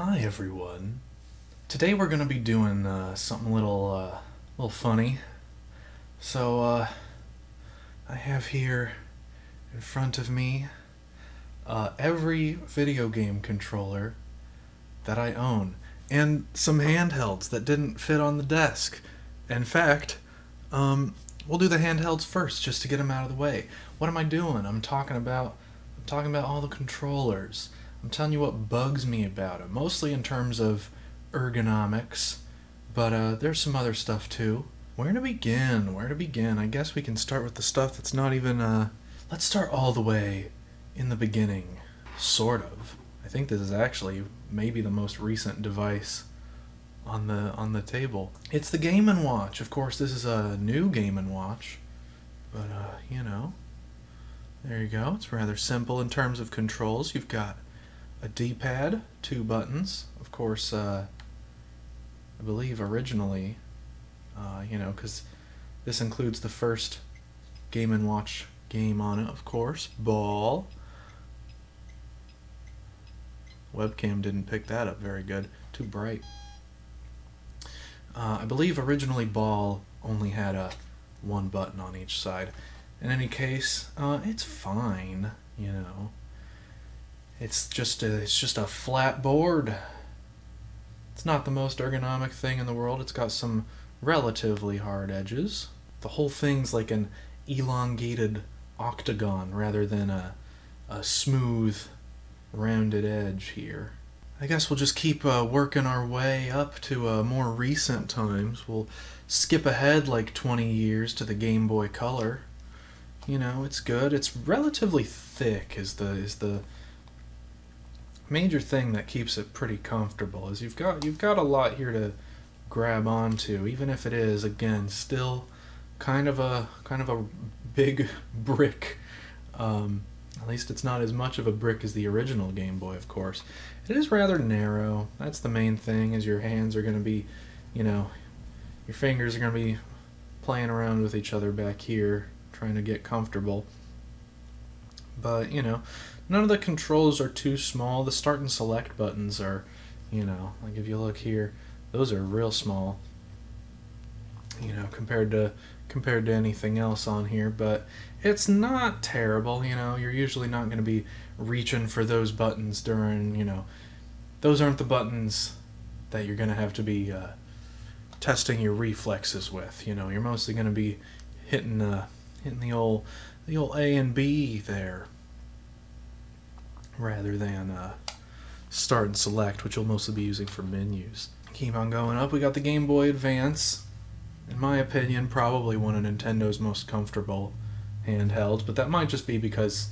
Hi everyone. Today we're gonna be doing something a little funny. So I have here in front of me every video game controller that I own, and some handhelds that didn't fit on the desk. In fact, we'll do the handhelds first just to get them out of the way. What am I doing? I'm talking about all the controllers. I'm telling you what bugs me about them, mostly in terms of ergonomics, but there's some other stuff too. Where to begin? Where to begin? I guess we can start with the stuff that's not even, let's start all the way in the beginning. Sort of. I think this is actually maybe the most recent device on the table. It's the Game & Watch. Of course, this is a new Game & Watch, but there you go. It's rather simple in terms of controls. You've got a D-Pad, 2 buttons. Of course, I believe originally, because this includes the first Game & Watch game on it, of course. Ball. Webcam didn't pick that up very good. Too bright. I believe originally Ball only had one button on each side. In any case, it's fine, It's just a flat board. It's not the most ergonomic thing in the world. It's got some relatively hard edges. The whole thing's like an elongated octagon rather than a smooth, rounded edge here. I guess we'll just keep working our way up to more recent times. We'll skip ahead like 20 years to the Game Boy Color. It's good. It's relatively thick is the major thing that keeps it pretty comfortable. Is you've got a lot here to grab onto, even if it is again still kind of a big brick. At least it's not as much of a brick as the original Game Boy, of course. It is rather narrow. That's the main thing, is your hands are going to be, your fingers are going to be playing around with each other back here, trying to get comfortable. But, none of the controls are too small. The start and select buttons are, like if you look here, those are real small, compared to anything else on here, but it's not terrible. You're usually not going to be reaching for those buttons during, those aren't the buttons that you're going to have to be testing your reflexes with. You're mostly going to be hitting the old A and B there, rather than start and select, which you'll mostly be using for menus. Keep on going up. We got the Game Boy Advance. In my opinion, probably one of Nintendo's most comfortable handhelds, but that might just be because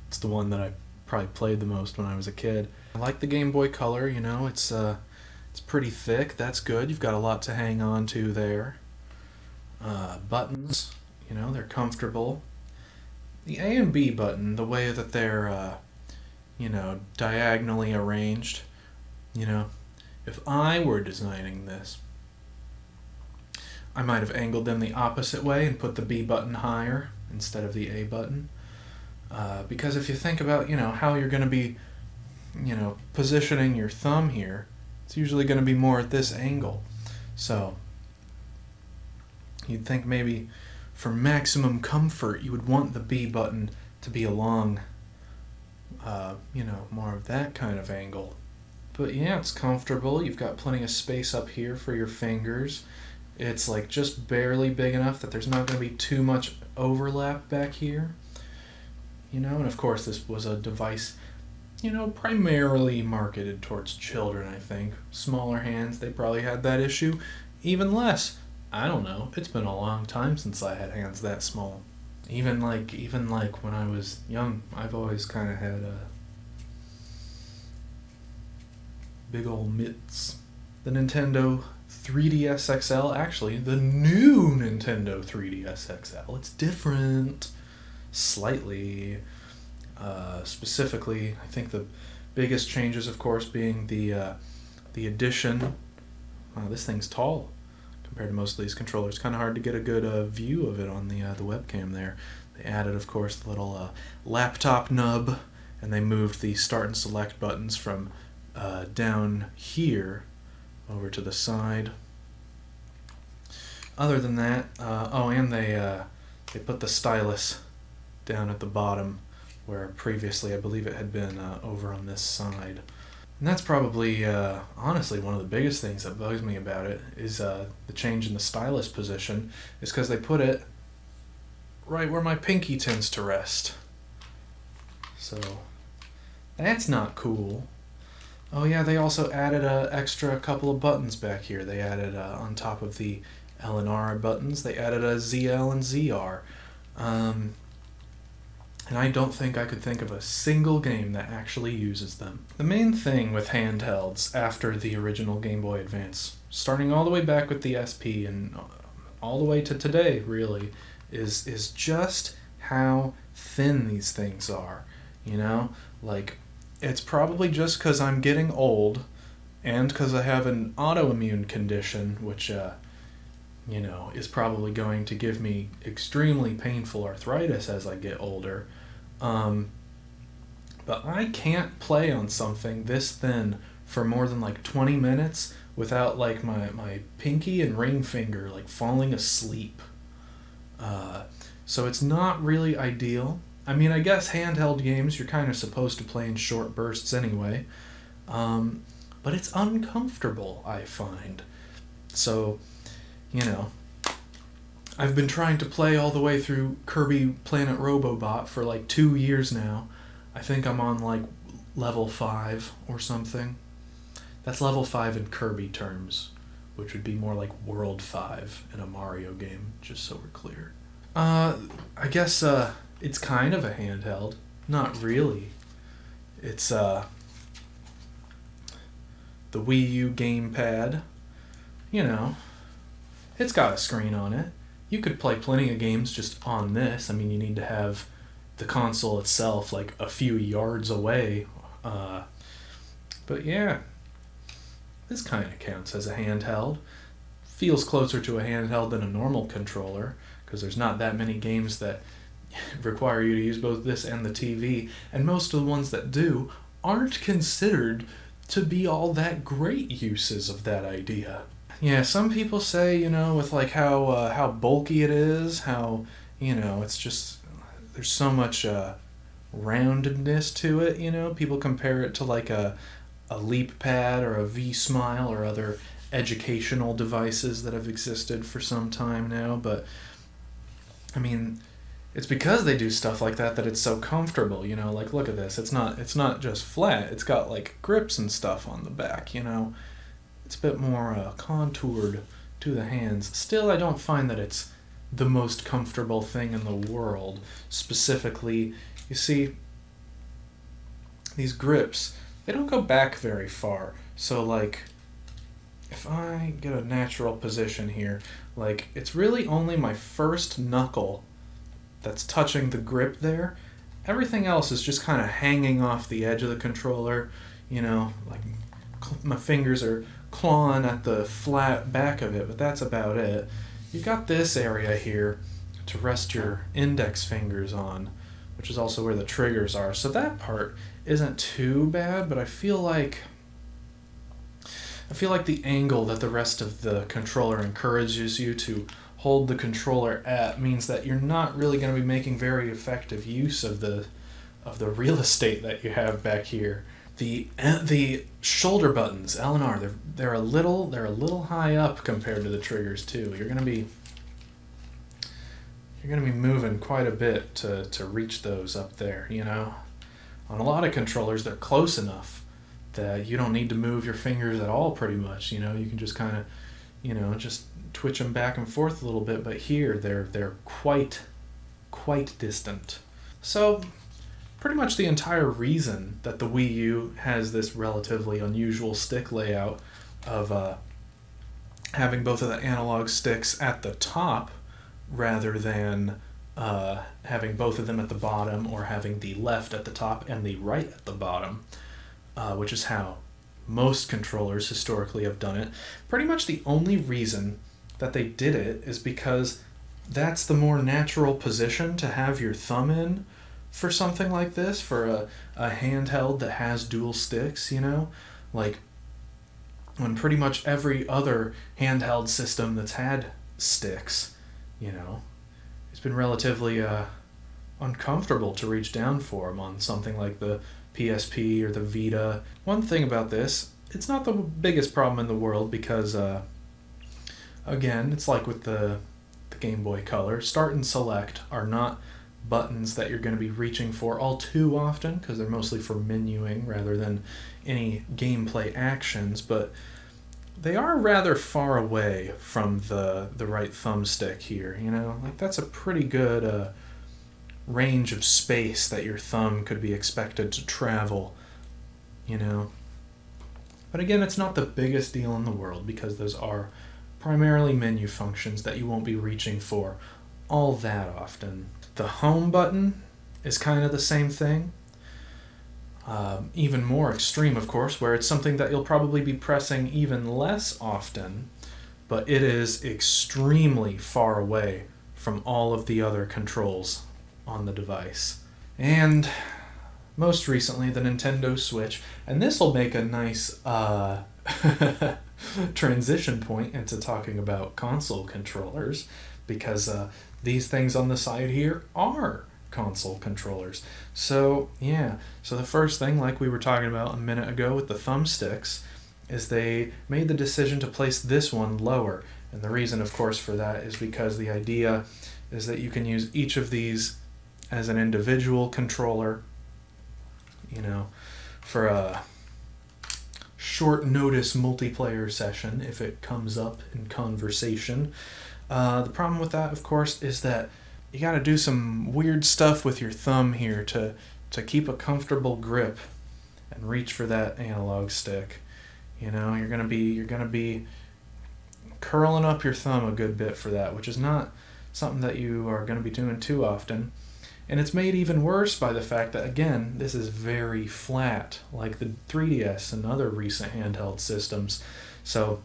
it's the one that I probably played the most when I was a kid. I like the Game Boy Color. It's pretty thick. That's good. You've got a lot to hang on to there. Buttons, they're comfortable. The A and B button, the way that they're diagonally arranged, if I were designing this, I might have angled them the opposite way and put the B button higher instead of the A button. Because if you think about, how you're going to be, positioning your thumb here, it's usually going to be more at this angle. So you'd think maybe for maximum comfort, you would want the B button to be along, more of that kind of angle. But yeah, it's comfortable. You've got plenty of space up here for your fingers. It's like just barely big enough that there's not going to be too much overlap back here. And of course this was a device, primarily marketed towards children, I think. Smaller hands, they probably had that issue. Even less. I don't know. It's been a long time since I had hands that small. Even like when I was young, I've always kind of had big old mitts. The Nintendo 3DS XL, actually, the new Nintendo 3DS XL. It's different, slightly. Specifically, I think the biggest changes, of course, being the addition. This thing's tall compared to most of these controllers. Kind of hard to get a good view of it on the webcam there. They added, of course, the little laptop nub, and they moved the start and select buttons from down here over to the side. Other than that, and they put the stylus down at the bottom, where previously I believe it had been over on this side. And that's probably, honestly, one of the biggest things that bugs me about it is the change in the stylus position, is because they put it right where my pinky tends to rest. So that's not cool. Oh yeah, they also added an extra couple of buttons back here. They added, on top of the L and R buttons, they added a ZL and ZR. And I don't think I could think of a single game that actually uses them. The main thing with handhelds after the original Game Boy Advance, starting all the way back with the SP and all the way to today, really, is just how thin these things are. You know? Like, it's probably just because I'm getting old and because I have an autoimmune condition, which, is probably going to give me extremely painful arthritis as I get older. But I can't play on something this thin for more than like 20 minutes without like my pinky and ring finger like falling asleep. So it's not really ideal. I mean, I guess handheld games you're kind of supposed to play in short bursts anyway. But it's uncomfortable, I find. So, I've been trying to play all the way through Kirby Planet Robobot for like 2 years now. I think I'm on like level 5 or something. That's level 5 in Kirby terms, which would be more like World 5 in a Mario game, just so we're clear. I guess it's kind of a handheld. Not really. It's the Wii U gamepad. It's got a screen on it. You could play plenty of games just on this. I mean, you need to have the console itself like a few yards away. But yeah, this kind of counts as a handheld. Feels closer to a handheld than a normal controller, because there's not that many games that require you to use both this and the TV, and most of the ones that do aren't considered to be all that great uses of that idea. Yeah, some people say, with like how bulky it is, how, it's just, there's so much roundedness to it, people compare it to like a Leap Pad or a V-Smile or other educational devices that have existed for some time now, but I mean, it's because they do stuff like that it's so comfortable, like look at this, it's not just flat, it's got like grips and stuff on the back, It's a bit more contoured to the hands. Still, I don't find that it's the most comfortable thing in the world. Specifically, you see, these grips, they don't go back very far. So, like, if I get a natural position here, like, it's really only my first knuckle that's touching the grip there. Everything else is just kind of hanging off the edge of the controller. Like, my fingers are clawing at the flat back of it, but that's about it. You've got this area here to rest your index fingers on, which is also where the triggers are. So that part isn't too bad, but I feel like the angle that the rest of the controller encourages you to hold the controller at means that you're not really going to be making very effective use of the real estate that you have back here. The shoulder buttons, L and R, they're a little high up compared to the triggers too. You're gonna be moving quite a bit to reach those up there. On a lot of controllers, they're close enough that you don't need to move your fingers at all. Pretty much, you can just kind of, just twitch them back and forth a little bit. But here, they're quite distant. So, pretty much the entire reason that the Wii U has this relatively unusual stick layout of having both of the analog sticks at the top rather than having both of them at the bottom, or having the left at the top and the right at the bottom, which is how most controllers historically have done it. Pretty much the only reason that they did it is because that's the more natural position to have your thumb in for something like this, for a handheld that has dual sticks, Like, when pretty much every other handheld system that's had sticks, you know, it's been relatively uncomfortable to reach down for them on something like the PSP or the Vita. One thing about this, it's not the biggest problem in the world because, again, it's like with the Game Boy Color. Start and select are not buttons that you're going to be reaching for all too often because they're mostly for menuing rather than any gameplay actions, but they are rather far away from the right thumbstick here, you know? Like, that's a pretty good range of space that your thumb could be expected to travel, you know? But again, it's not the biggest deal in the world because those are primarily menu functions that you won't be reaching for all that often. The home button is kind of the same thing. Even more extreme, of course, where it's something that you'll probably be pressing even less often, but it is extremely far away from all of the other controls on the device. And most recently, the Nintendo Switch, and this will make a nice transition point into talking about console controllers, because these things on the side here are console controllers. So yeah, so the first thing, like we were talking about a minute ago with the thumbsticks, is they made the decision to place this one lower. And the reason, of course, for that is because the idea is that you can use each of these as an individual controller, you know, for a short notice multiplayer session if it comes up in conversation. The problem with that, of course, is that you got to do some weird stuff with your thumb here to keep a comfortable grip and reach for that analog stick. You know, you're gonna be curling up your thumb a good bit for that, which is not something that you are going to be doing too often. And it's made even worse by the fact that, again, this is very flat, like the 3DS and other recent handheld systems. So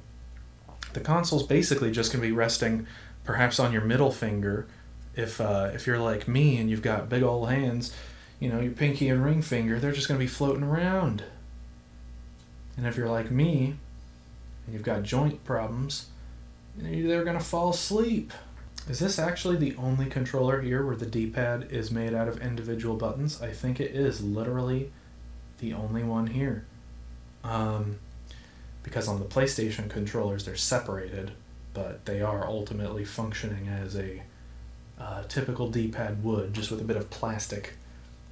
the console's basically just going to be resting perhaps on your middle finger. If you're like me and you've got big old hands, you know, your pinky and ring finger, they're just going to be floating around. And if you're like me and you've got joint problems, they're going to fall asleep. Is this actually the only controller here where the D-pad is made out of individual buttons? I think it is literally the only one here. Because on the PlayStation controllers, they're separated, but they are ultimately functioning as a typical D-pad would, just with a bit of plastic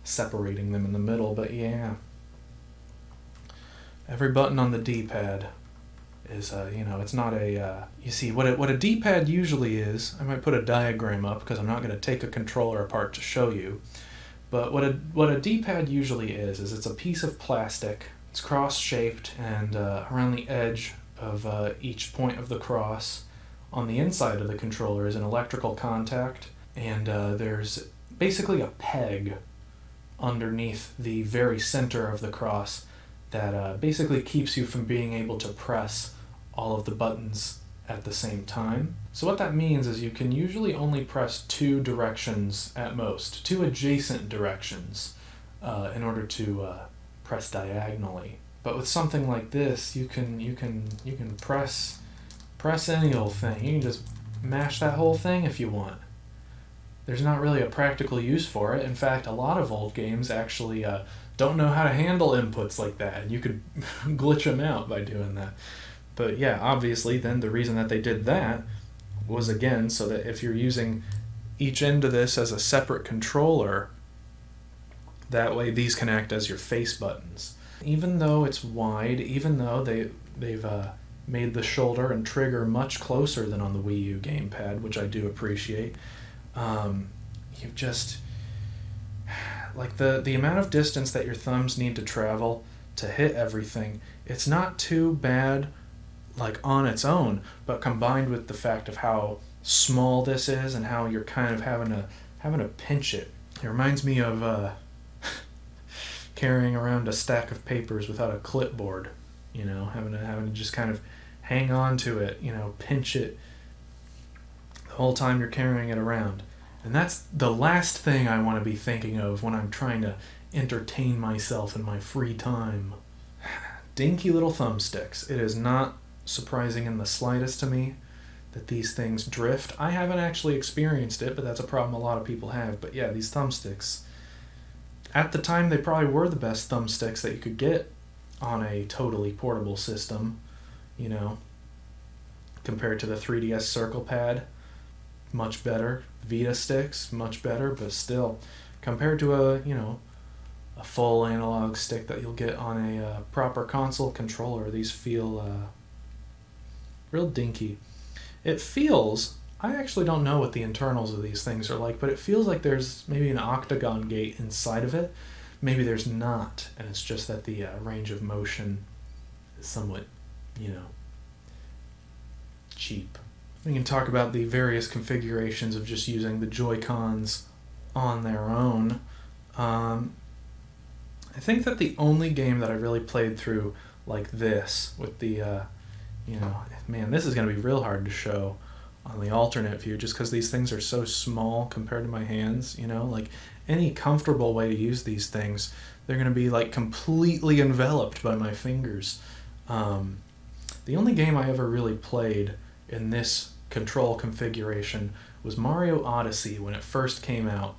separating them in the middle. But yeah, every button on the D-pad is, it's not a, you see, what a D-pad usually is, I might put a diagram up because I'm not going to take a controller apart to show you, but what a D-pad usually is it's a piece of plastic. It's cross-shaped, and around the edge of each point of the cross on the inside of the controller is an electrical contact, and there's basically a peg underneath the very center of the cross that basically keeps you from being able to press all of the buttons at the same time. So what that means is you can usually only press two directions at most, two adjacent directions, in order to press diagonally. But with something like this, you can press any old thing. You can just mash that whole thing if you want. There's not really a practical use for it. In fact, a lot of old games actually don't know how to handle inputs like that, and you could glitch them out by doing that. But yeah, obviously then the reason that they did that was, again, so that if you're using each end of this as a separate controller, that way these can act as your face buttons. Even though it's wide, even though they've made the shoulder and trigger much closer than on the Wii U gamepad, which I do appreciate, you've just, like, the amount of distance that your thumbs need to travel to hit everything, it's not too bad, like, on its own, but combined with the fact of how small this is and how you're kind of having to pinch it. It reminds me of carrying around a stack of papers without a clipboard, you know, having to just kind of hang on to it, you know, pinch it the whole time you're carrying it around. And that's the last thing I want to be thinking of when I'm trying to entertain myself in my free time. dinky little thumbsticks. It is not surprising in the slightest to me that these things drift. I haven't actually experienced it, but that's a problem a lot of people have. But yeah, these thumbsticks, at the time, they probably were the best thumbsticks that you could get on a totally portable system, you know, compared to the 3DS Circle Pad. Much better. Vita sticks, much better, but still, compared to a full analog stick that you'll get on a proper console controller, these feel real dinky. It feels, I actually don't know what the internals of these things are like, but it feels like there's maybe an octagon gate inside of it. Maybe there's not, and it's just that the range of motion is somewhat, cheap. We can talk about the various configurations of just using the Joy-Cons on their own. I think that the only game that I really played through like this with the, man, this is going to be real hard to show on the alternate view just because these things are so small compared to my hands, like any comfortable way to use these things, they're going to be like completely enveloped by my fingers. The only game I ever really played in this control configuration was Mario Odyssey when it first came out.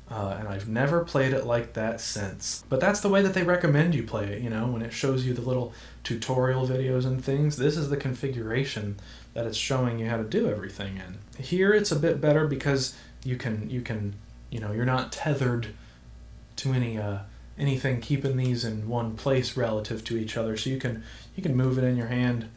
And I've never played it like that since. But that's the way that they recommend you play it, when it shows you the little tutorial videos and things. This is the configuration that it's showing you how to do everything in. Here it's a bit better because you can you're not tethered to anything keeping these in one place relative to each other. So you can move it in your hand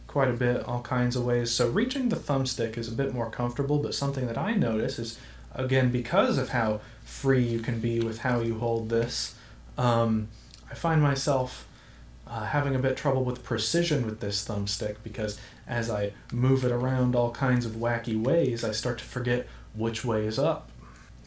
quite a bit, all kinds of ways. So reaching the thumbstick is a bit more comfortable, but something that I notice is, again, because of how free you can be with how you hold this, I find myself having a bit trouble with precision with this thumbstick because as I move it around all kinds of wacky ways, I start to forget which way is up.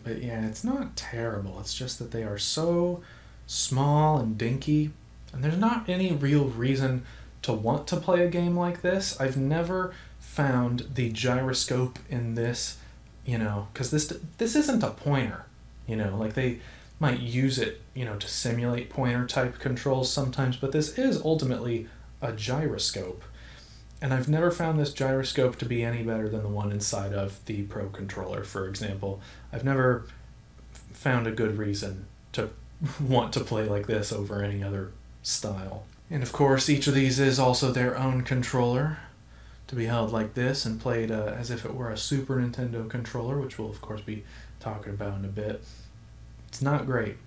But yeah, it's not terrible. It's just that they are so small and dinky, and there's not any real reason to want to play a game like this. I've never found the gyroscope in this, because this isn't a pointer, like they might use it, to simulate pointer type controls sometimes, but this is ultimately a gyroscope. And I've never found this gyroscope to be any better than the one inside of the Pro Controller, for example. I've never found a good reason to want to play like this over any other style. And of course, each of these is also their own controller, to be held like this and played as if it were a Super Nintendo controller, which we'll of course be talking about in a bit. It's not great.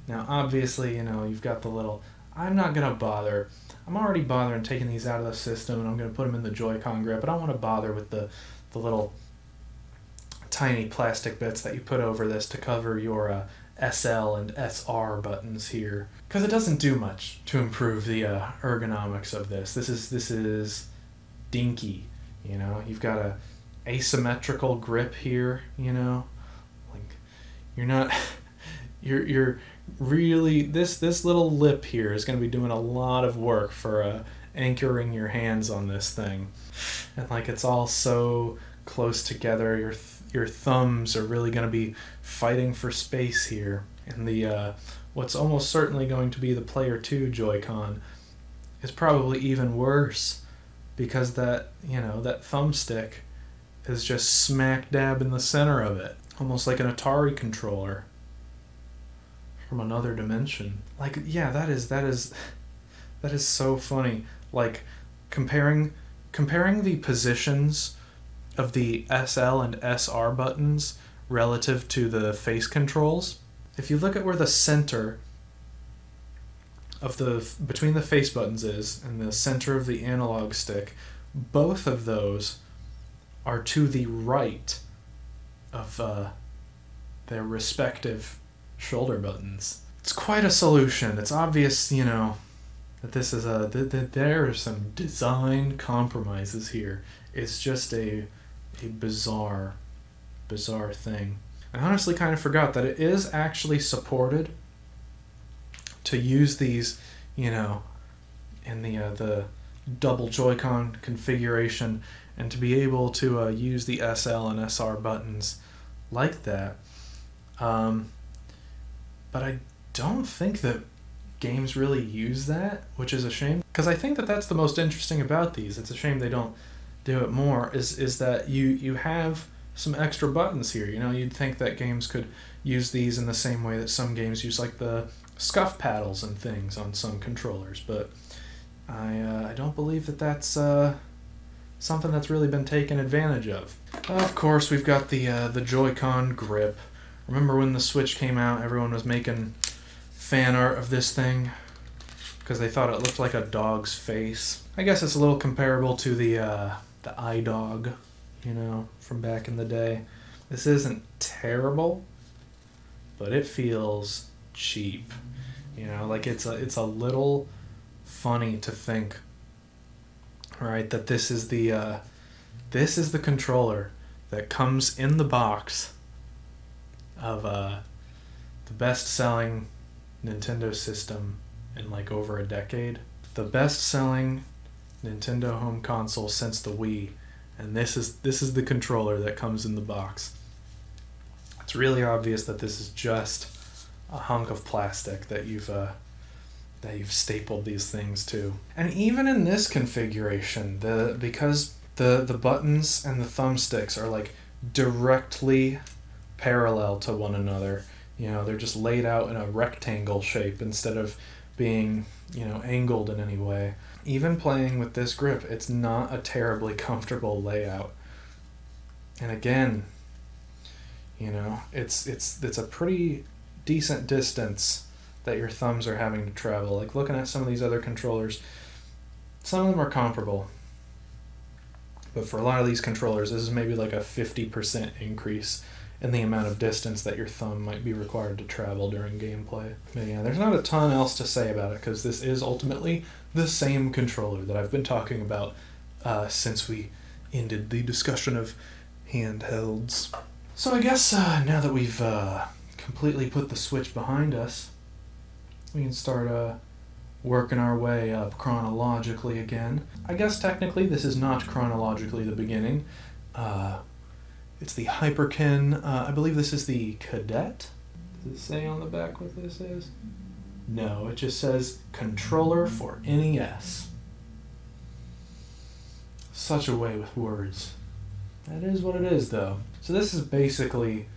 Now obviously, you've got the little, I'm not going to bother. I'm already bothering taking these out of the system and I'm going to put them in the Joy-Con grip. I don't want to bother with the little tiny plastic bits that you put over this to cover your SL and SR buttons here, because it doesn't do much to improve the ergonomics of this. This is dinky, you've got a asymmetrical grip here, like you're not you're really this little lip here is going to be doing a lot of work for anchoring your hands on this thing, and like it's all so close together, your thumbs are really going to be fighting for space here, and the what's almost certainly going to be the Player 2 Joy-Con is probably even worse, because that thumbstick is just smack dab in the center of it, almost like an Atari controller from another dimension. Like, yeah, that is so funny. Like comparing the positions of the SL and SR buttons relative to the face controls. If you look at where the center of between the face buttons is and the center of the analog stick, both of those are to the right of their respective shoulder buttons. It's quite a solution. It's obvious, that this is that there are some design compromises here. It's just a bizarre thing. I honestly kind of forgot that it is actually supported to use these, in the double Joy-Con configuration, and to be able to use the SL and SR buttons like that. But I don't think that games really use that, which is a shame. Because I think that that's the most interesting about these. It's a shame they don't do it more, is that you have some extra buttons here. You know, you'd think that games could use these in the same way that some games use like the scuff paddles and things on some controllers, but I don't believe that that's something that's really been taken advantage of. Of course, we've got the Joy-Con grip. Remember when the Switch came out, everyone was making fan art of this thing because they thought it looked like a dog's face. I guess it's a little comparable to the iDog, you know, from back in the day. This isn't terrible, but it feels cheap. You know, like it's a little funny to think, right, that this is the controller that comes in the box of the best-selling Nintendo system in like over a decade. The best-selling Nintendo home console since the Wii, and this is the controller that comes in the box. It's really obvious that this is just a hunk of plastic that you've stapled these things to. And even in this configuration, because the buttons and the thumbsticks are like directly parallel to one another, you know, they're just laid out in a rectangle shape instead of being, you know, angled in any way. Even playing with this grip, it's not a terribly comfortable layout. And again, you know, it's a pretty decent distance that your thumbs are having to travel. Like looking at some of these other controllers, some of them are comparable, but for a lot of these controllers, this is maybe like a 50% increase in the amount of distance that your thumb might be required to travel during gameplay. But yeah, there's not a ton else to say about it because this is ultimately the same controller that I've been talking about since we ended the discussion of handhelds. So I guess now that we've completely put the Switch behind us, we can start working our way up chronologically again. I guess technically this is not chronologically the beginning. It's the Hyperkin. I believe this is the Cadet. Does it say on the back what this is? No, it just says controller for NES. Such a way with words. That is what it is, though. So this is basically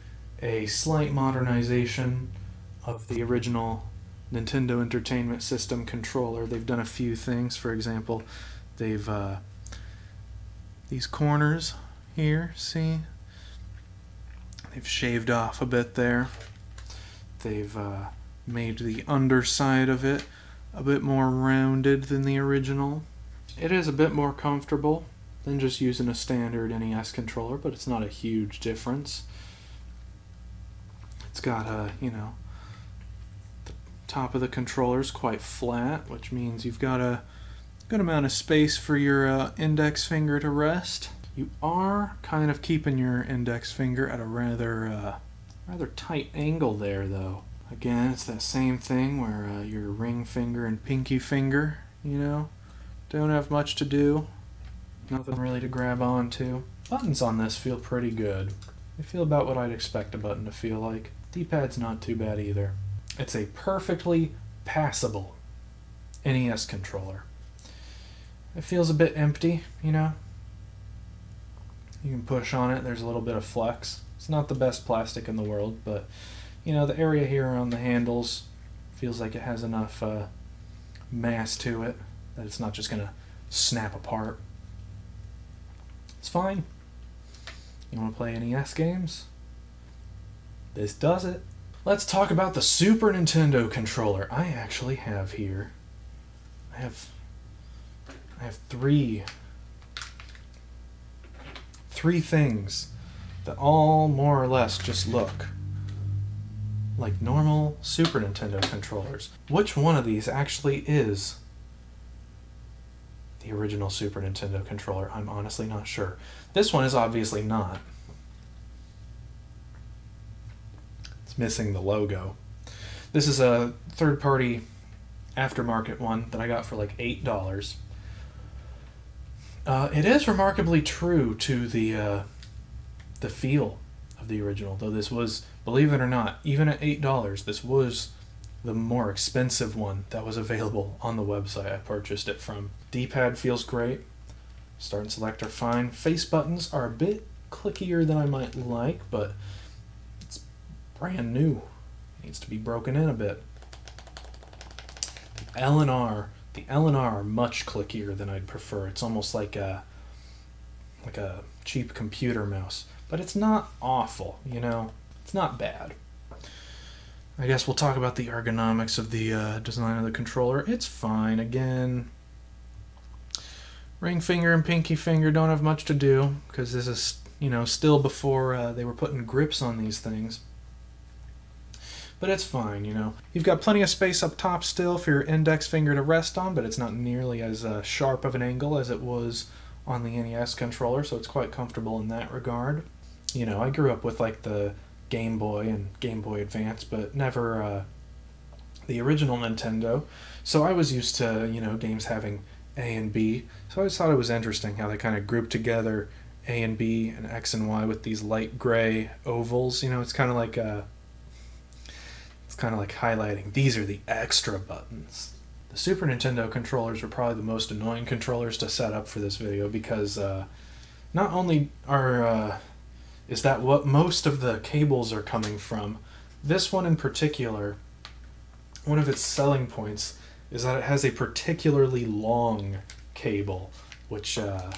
a slight modernization of the original Nintendo Entertainment System controller. They've done a few things. For example, they've these corners here, see? They've shaved off a bit there. They've made the underside of it a bit more rounded than the original. It is a bit more comfortable than just using a standard NES controller, but it's not a huge difference. It's got you know, the top of the controller is quite flat, which means you've got a good amount of space for your index finger to rest. You are kind of keeping your index finger at a rather tight angle there, though. Again, it's that same thing where your ring finger and pinky finger, you know, don't have much to do. Nothing really to grab onto. Buttons on this feel pretty good. They feel about what I'd expect a button to feel like. D-pad's not too bad either. It's a perfectly passable NES controller. It feels a bit empty, you know. You can push on it, there's a little bit of flex. It's not the best plastic in the world, but you know, the area here around the handles feels like it has enough mass to it that it's not just gonna snap apart. It's fine. You want to play NES games? This does it. Let's talk about the Super Nintendo controller. I actually have here, I have three things that all more or less just look like normal Super Nintendo controllers. Which one of these actually is the original Super Nintendo controller? I'm honestly not sure. This one is obviously not. It's missing the logo. This is a third-party aftermarket one that I got for like $8. It is remarkably true to the feel of the original, though this was, believe it or not, even at $8, this was the more expensive one that was available on the website I purchased it from. D-pad feels great. Start and select are fine. Face buttons are a bit clickier than I might like, but it's brand new. It needs to be broken in a bit. The L and R are much clickier than I'd prefer. It's almost like a cheap computer mouse, but it's not awful, you know? It's not bad. I guess we'll talk about the ergonomics of the design of the controller. It's fine. Again, ring finger and pinky finger don't have much to do because this is, you know, still before they were putting grips on these things. But it's fine, you know. You've got plenty of space up top still for your index finger to rest on, but it's not nearly as sharp of an angle as it was on the NES controller, so it's quite comfortable in that regard. You know, I grew up with like the Game Boy and Game Boy Advance, but never the original Nintendo. So I was used to, you know, games having A and B. So I just thought it was interesting how they kind of grouped together A and B and X and Y with these light gray ovals. You know, it's kind of like highlighting these are the extra buttons. The Super Nintendo controllers were probably the most annoying controllers to set up for this video because not only is that what most of the cables are coming from, this one in particular, one of its selling points is that it has a particularly long cable, which I'm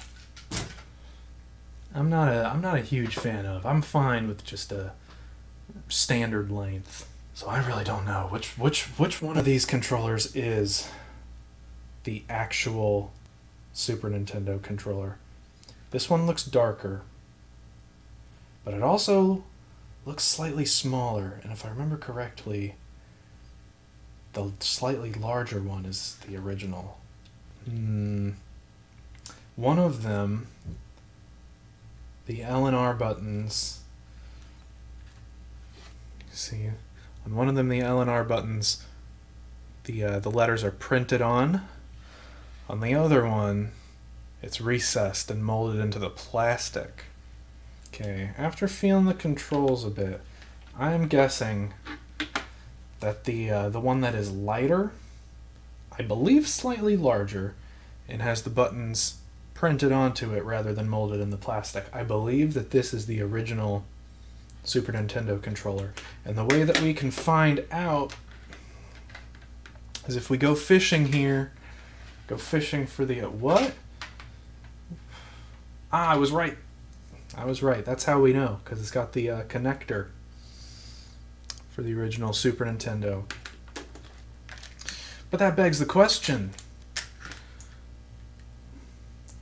not a huge fan of. I'm fine with just a standard length. So I really don't know which one of these controllers is the actual Super Nintendo controller. This one looks darker, but it also looks slightly smaller, and if I remember correctly, the slightly larger one is the original. One of them, the L and R buttons, see, on one of them, the L and R buttons, the letters are printed on. On the other one, it's recessed and molded into the plastic. Okay, after feeling the controls a bit, I'm guessing that the one that is lighter, I believe slightly larger, and has the buttons printed onto it rather than molded in the plastic. I believe that this is the original Super Nintendo controller. And the way that we can find out is if we go fishing here, go fishing for the, what? I was right. That's how we know, because it's got the connector for the original Super Nintendo. But that begs the question.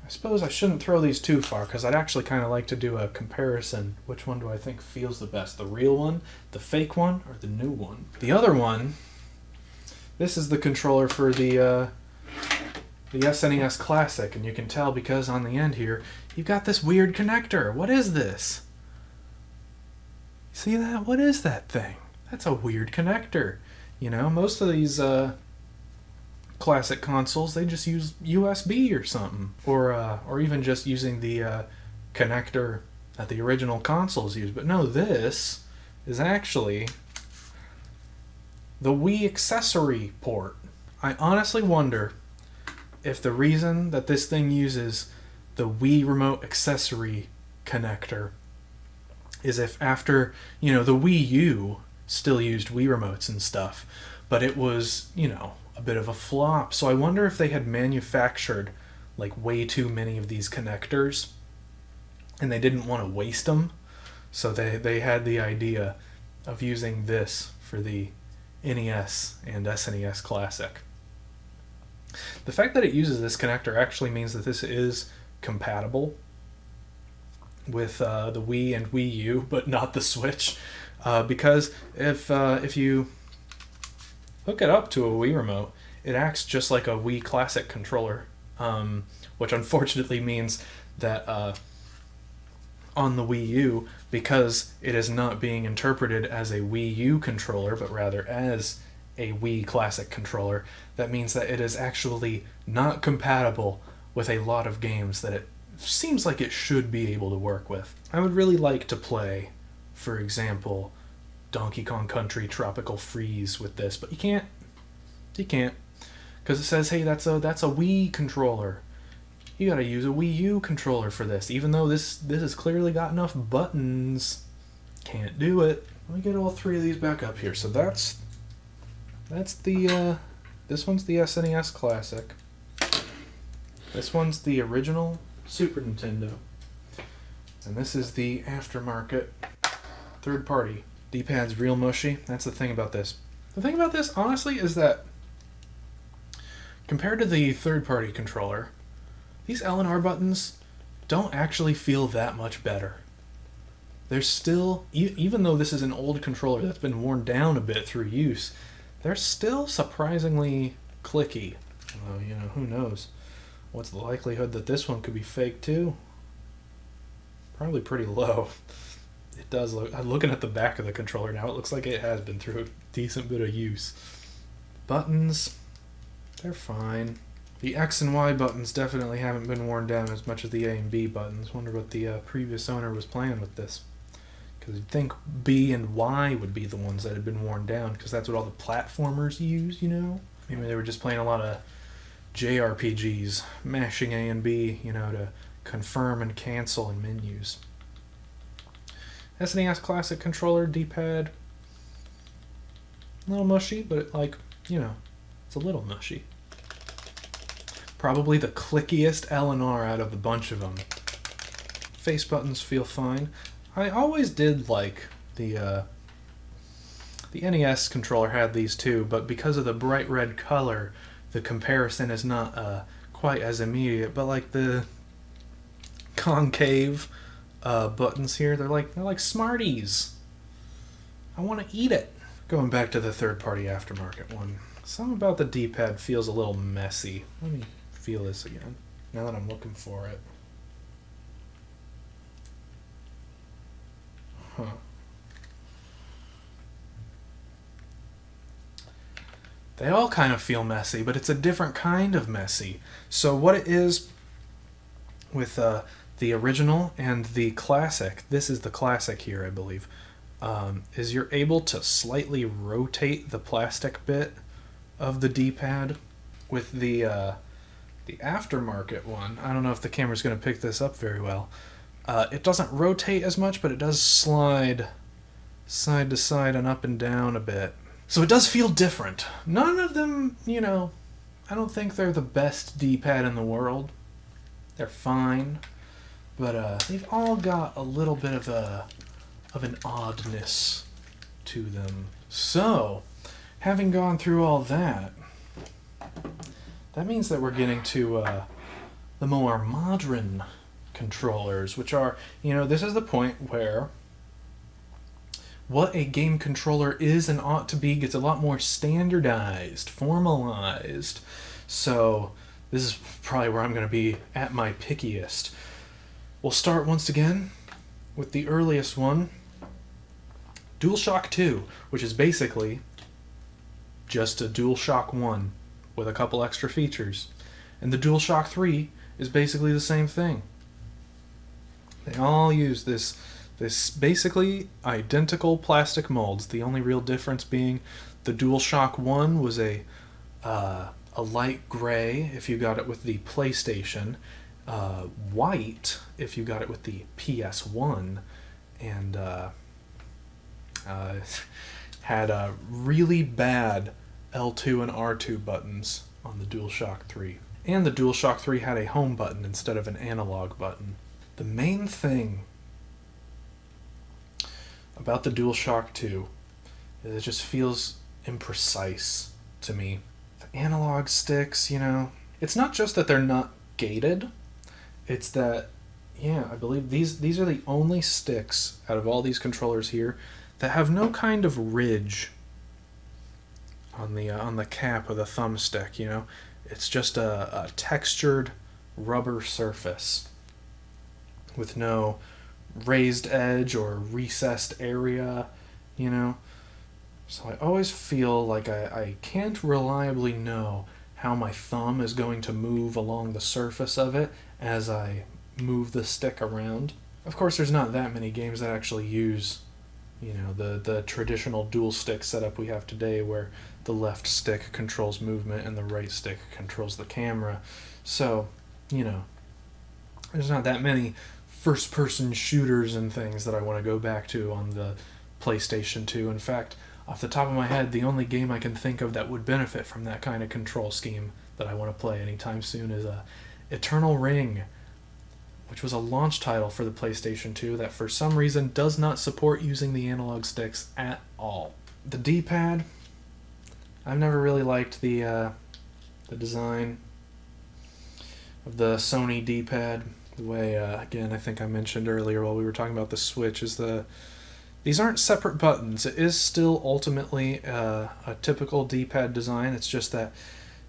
I suppose I shouldn't throw these too far, because I'd actually kind of like to do a comparison. Which one do I think feels the best? The real one, the fake one, or the new one? The other one, this is the controller for the SNES Classic, and you can tell because on the end here, you've got this weird connector. What is this? See that? What is that thing? That's a weird connector. You know, most of these classic consoles, they just use USB or something, or even just using the connector that the original consoles used. But no, this is actually the Wii accessory port. I honestly wonder if the reason that this thing uses the Wii Remote accessory connector is if after, you know, the Wii U still used Wii Remotes and stuff, but it was, you know, a bit of a flop. So I wonder if they had manufactured like way too many of these connectors and they didn't want to waste them. So they had the idea of using this for the NES and SNES Classic. The fact that it uses this connector actually means that this is compatible with the Wii and Wii U, but not the Switch. Because if you hook it up to a Wii Remote, it acts just like a Wii Classic controller, which unfortunately means that on the Wii U, because it is not being interpreted as a Wii U controller, but rather as a Wii Classic controller, that means that it is actually not compatible with a lot of games that it seems like it should be able to work with. I would really like to play, for example, Donkey Kong Country Tropical Freeze with this, but you can't. You can't. Because it says, hey, that's a Wii controller. You gotta use a Wii U controller for this, even though this has clearly got enough buttons. Can't do it. Let me get all three of these back up here. So that's the, this one's the SNES Classic. This one's the original Super Nintendo. And this is the aftermarket third party. D-pad's real mushy. That's the thing about this. The thing about this, honestly, is that compared to the third party controller, these L and R buttons don't actually feel that much better. They're still, even though this is an old controller that's been worn down a bit through use, they're still surprisingly clicky. Although, you know, who knows? What's the likelihood that this one could be fake too? Probably pretty low. It does look, I'm looking at the back of the controller now, it looks like it has been through a decent bit of use. Buttons, they're fine. The X and Y buttons definitely haven't been worn down as much as the A and B buttons. Wonder what the previous owner was playing with this. Because you'd think B and Y would be the ones that had been worn down, because that's what all the platformers use, you know? Maybe they were just playing a lot of JRPGs, mashing A and B, you know, to confirm and cancel in menus. SNES Classic controller, D-pad, a little mushy, but like, you know, it's a little mushy. Probably the clickiest L and R out of the bunch of them. Face buttons feel fine. I always did like the NES controller had these too, but because of the bright red color, the comparison is not quite as immediate. But like the concave buttons here, they're like Smarties. I want to eat it. Going back to the third-party aftermarket one, something about the D-pad feels a little messy. Let me feel this again now that I'm looking for it. Huh. They all kind of feel messy, but it's a different kind of messy. So what it is with the original and the classic, this is the classic here, I believe, is you're able to slightly rotate the plastic bit of the D-pad. With the aftermarket one, I don't know if the camera's going to pick this up very well. It doesn't rotate as much, but it does slide side to side and up and down a bit. So it does feel different. None of them, you know, I don't think they're the best D-pad in the world. They're fine. But they've all got a little bit of an oddness to them. So, having gone through all that, that means that we're getting to the more modern controllers, which are, you know, this is the point where what a game controller is and ought to be gets a lot more standardized, formalized. So this is probably where I'm going to be at my pickiest. We'll start once again with the earliest one, Dualshock 2, which is basically just a Dualshock 1 with a couple extra features. And the Dualshock 3 is basically the same thing. They all use this basically identical plastic molds. The only real difference being the Dualshock 1 was a light gray if you got it with the PlayStation, white if you got it with the PS1, and had a really bad L2 and R2 buttons on the Dualshock 3. And the Dualshock 3 had a home button instead of an analog button. The main thing about the Dualshock 2 is it just feels imprecise to me. The analog sticks, you know, it's not just that they're not gated, it's that, yeah, I believe these are the only sticks out of all these controllers here that have no kind of ridge on the cap of the thumbstick, you know. It's just a textured rubber surface with no raised edge or recessed area, you know. So I always feel like I can't reliably know how my thumb is going to move along the surface of it as I move the stick around. Of course, there's not that many games that actually use you know, the traditional dual stick setup we have today, where the left stick controls movement and the right stick controls the camera. So, you know, there's not that many first-person shooters and things that I want to go back to on the PlayStation 2. In fact, off the top of my head, the only game I can think of that would benefit from that kind of control scheme that I want to play anytime soon is Eternal Ring, which was a launch title for the PlayStation 2 that for some reason does not support using the analog sticks at all. The D-Pad, I've never really liked the design of the Sony D-Pad. The way, again, I think I mentioned earlier while we were talking about the Switch, is these aren't separate buttons. It is still ultimately a typical D-pad design. It's just that,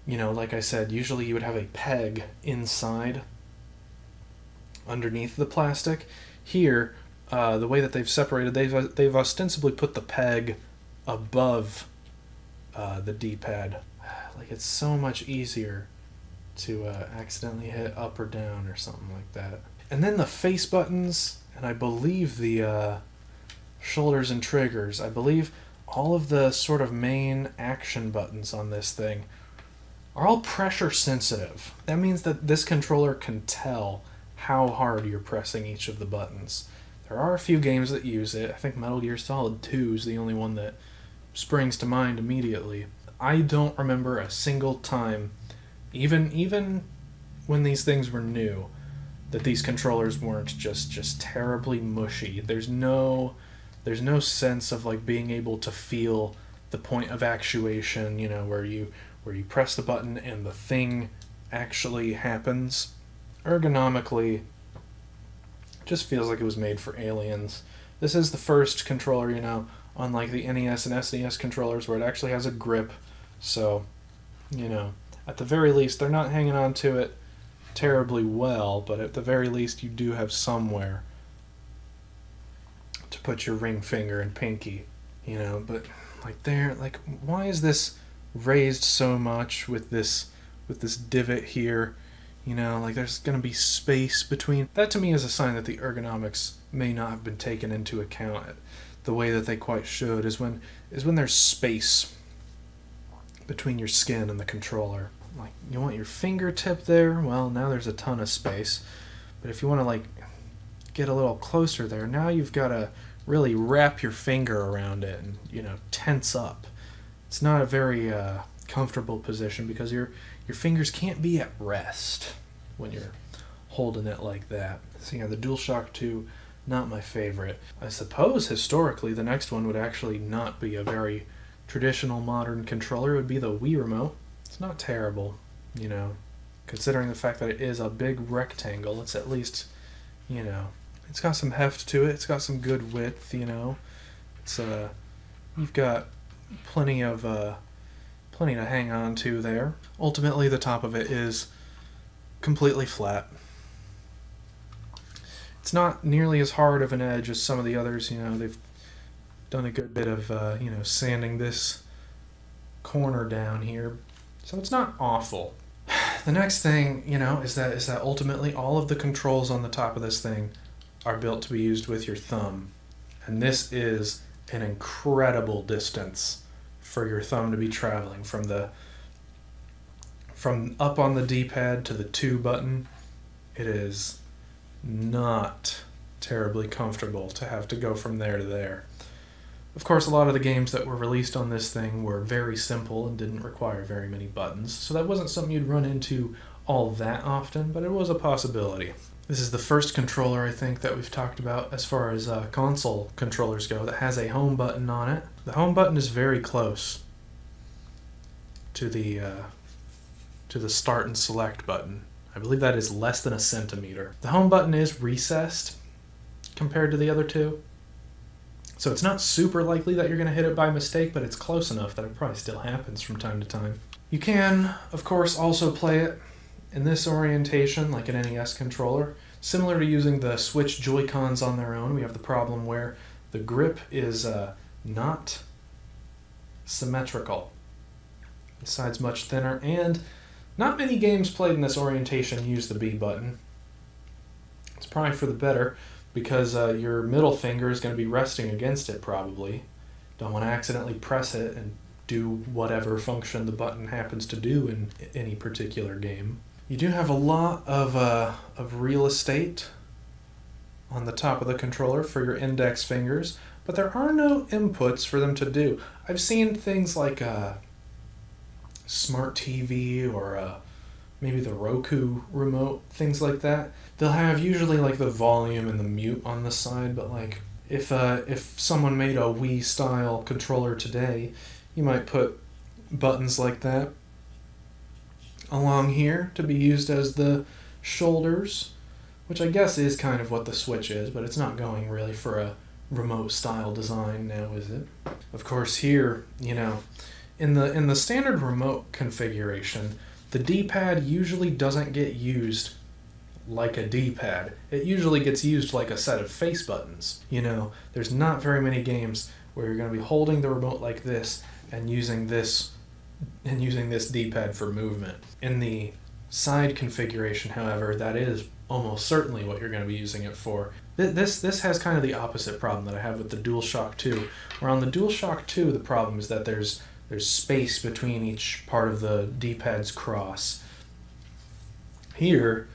you know, like I said, usually you would have a peg inside underneath the plastic. Here, the way that they've separated, they've ostensibly put the peg above the D-pad. Like, it's so much easier to accidentally hit up or down or something like that. And then the face buttons, and I believe the shoulders and triggers, I believe all of the sort of main action buttons on this thing are all pressure sensitive. That means that this controller can tell how hard you're pressing each of the buttons. There are a few games that use it. I think Metal Gear Solid 2 is the only one that springs to mind immediately. I don't remember a single time, even when these things were new, that these controllers weren't just terribly mushy. There's no sense of like being able to feel the point of actuation, you know, where you press the button and the thing actually happens. Ergonomically, it just feels like it was made for aliens. This is the first controller, you know, unlike the NES and SNES controllers, where it actually has a grip. So, you know, at the very least, they're not hanging on to it terribly well, but at the very least, you do have somewhere to put your ring finger and pinky, you know. But like there, like, why is this raised so much with this divot here? You know, like there's gonna be space between. That to me is a sign that the ergonomics may not have been taken into account the way that they quite should. Is when there's space between your skin and the controller. Like, you want your fingertip there, well, now there's a ton of space. But if you want to like get a little closer there, now you've got to really wrap your finger around it and, you know, tense up. It's not a very comfortable position because your fingers can't be at rest when you're holding it like that. So yeah, the Dualshock 2, not my favorite. I suppose historically the next one would actually not be a very traditional modern controller. It would be the Wii Remote. It's not terrible, you know, considering the fact that it is a big rectangle. It's at least, you know, it's got some heft to it. It's got some good width, you know. It's you've got plenty to hang on to there. Ultimately, the top of it is completely flat. It's not nearly as hard of an edge as some of the others. You know, they've done a good bit of you know, sanding this corner down here, so it's not awful. The next thing, you know, is that ultimately all of the controls on the top of this thing are built to be used with your thumb, and this is an incredible distance for your thumb to be traveling from up on the D-pad to the 2 button. It is not terribly comfortable to have to go from there to there. Of course, a lot of the games that were released on this thing were very simple and didn't require very many buttons, so that wasn't something you'd run into all that often, but it was a possibility. This is the first controller, I think, that we've talked about as far as console controllers go that has a home button on it. The home button is very close to the start and select button. I believe that is less than a centimeter. The home button is recessed compared to the other two, so it's not super likely that you're going to hit it by mistake, but it's close enough that it probably still happens from time to time. You can, of course, also play it in this orientation like an NES controller. Similar to using the Switch Joy-Cons on their own, we have the problem where the grip is not symmetrical. The side's much thinner, and not many games played in this orientation use the B button. It's probably for the better, because your middle finger is going to be resting against it probably. Don't want to accidentally press it and do whatever function the button happens to do in any particular game. You do have a lot of real estate on the top of the controller for your index fingers, but there are no inputs for them to do. I've seen things like a smart TV or maybe the Roku remote, things like that. They'll have usually like the volume and the mute on the side, but like if someone made a Wii style controller today, you might put buttons like that along here to be used as the shoulders, which I guess is kind of what the Switch is, but it's not going really for a remote style design now, is it? Of course here, you know, in the standard remote configuration, the D-pad usually doesn't get used like a D-pad. It usually gets used like a set of face buttons. You know, there's not very many games where you're going to be holding the remote like this and using this D-pad for movement. In the side configuration, however, that is almost certainly what you're going to be using it for. This has kind of the opposite problem that I have with the Dualshock 2, where on the Dualshock 2 the problem is that there's space between each part of the D-pad's cross. Here,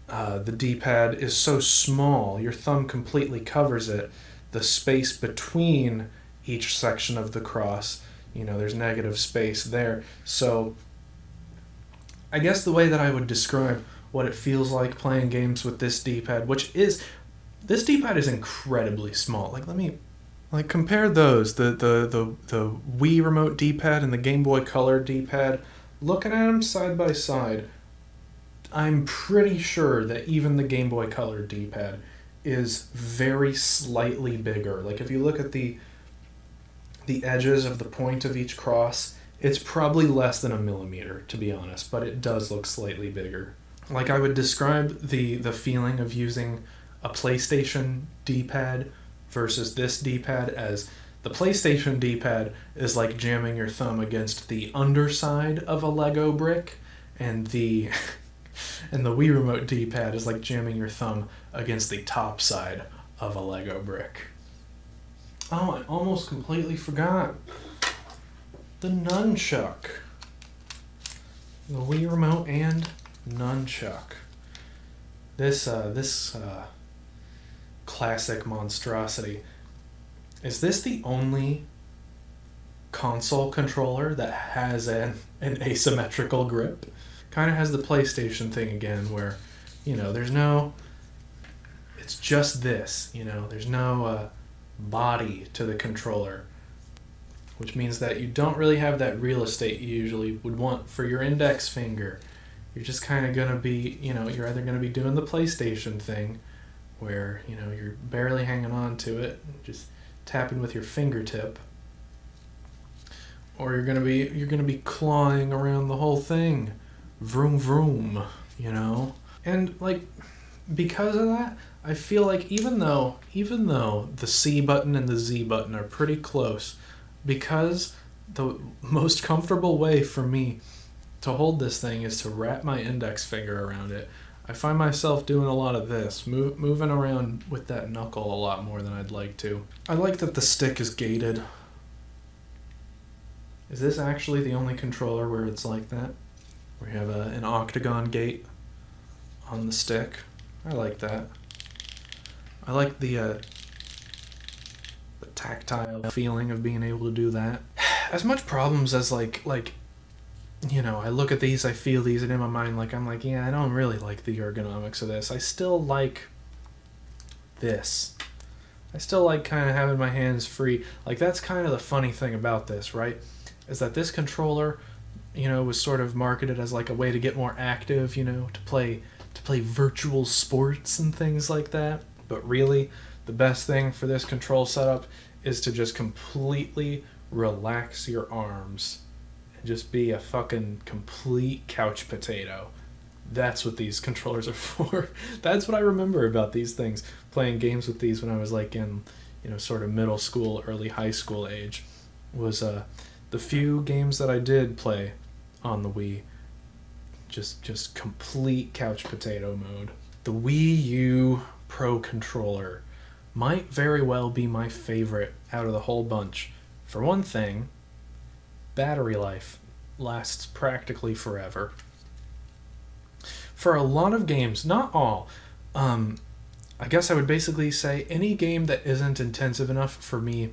the D-pad is so small, your thumb completely covers it. The space between each section of the cross, you know, there's negative space there. So I guess the way that I would describe what it feels like playing games with this D-pad, this D-pad is incredibly small. Like, let me compare those, the Wii Remote D-pad and the Game Boy Color D-pad. Looking at them side by side, I'm pretty sure that even the Game Boy Color D-pad is very slightly bigger. Like, if you look at the edges of the point of each cross, it's probably less than a millimeter, to be honest, but it does look slightly bigger. Like, I would describe the feeling of using a PlayStation D-pad versus this D-pad as the PlayStation D-pad is like jamming your thumb against the underside of a Lego brick, and the Wii Remote D-pad is like jamming your thumb against the top side of a Lego brick. Oh, I almost completely forgot. The nunchuck. The Wii Remote and nunchuck. This classic monstrosity. Is this the only console controller that has an asymmetrical grip? Kind of has the PlayStation thing again, where, you know, it's just this, you know, there's no body to the controller, which means that you don't really have that real estate you usually would want for your index finger. You're just kind of going to be, you know, you're either going to be doing the PlayStation thing, where, you know, you're barely hanging on to it, just tapping with your fingertip, or you're gonna be clawing around the whole thing, vroom vroom, you know. And like, because of that, I feel like even though the C button and the Z button are pretty close, because the most comfortable way for me to hold this thing is to wrap my index finger around it, I find myself doing a lot of this, moving around with that knuckle a lot more than I'd like to. I like that the stick is gated. Is this actually the only controller where it's like that? Where you have an octagon gate on the stick? I like that. I like the tactile feeling of being able to do that. As much problems as like you know, I look at these, I feel these, and in my mind, like, I'm like, yeah, I don't really like the ergonomics of this. I still like this. I still like kind of having my hands free. Like, that's kind of the funny thing about this, right? Is that this controller, you know, was sort of marketed as like a way to get more active, you know, to play virtual sports and things like that. But really, the best thing for this control setup is to just completely relax your arms. Just be a fucking complete couch potato. That's what these controllers are for. That's what I remember about these things, playing games with these when I was like in, you know, sort of middle school, early high school age, was the few games that I did play on the Wii, just complete couch potato mode. The Wii U Pro Controller might very well be my favorite out of the whole bunch. For one thing, battery life lasts practically forever. For a lot of games, not all, I guess I would basically say any game that isn't intensive enough for me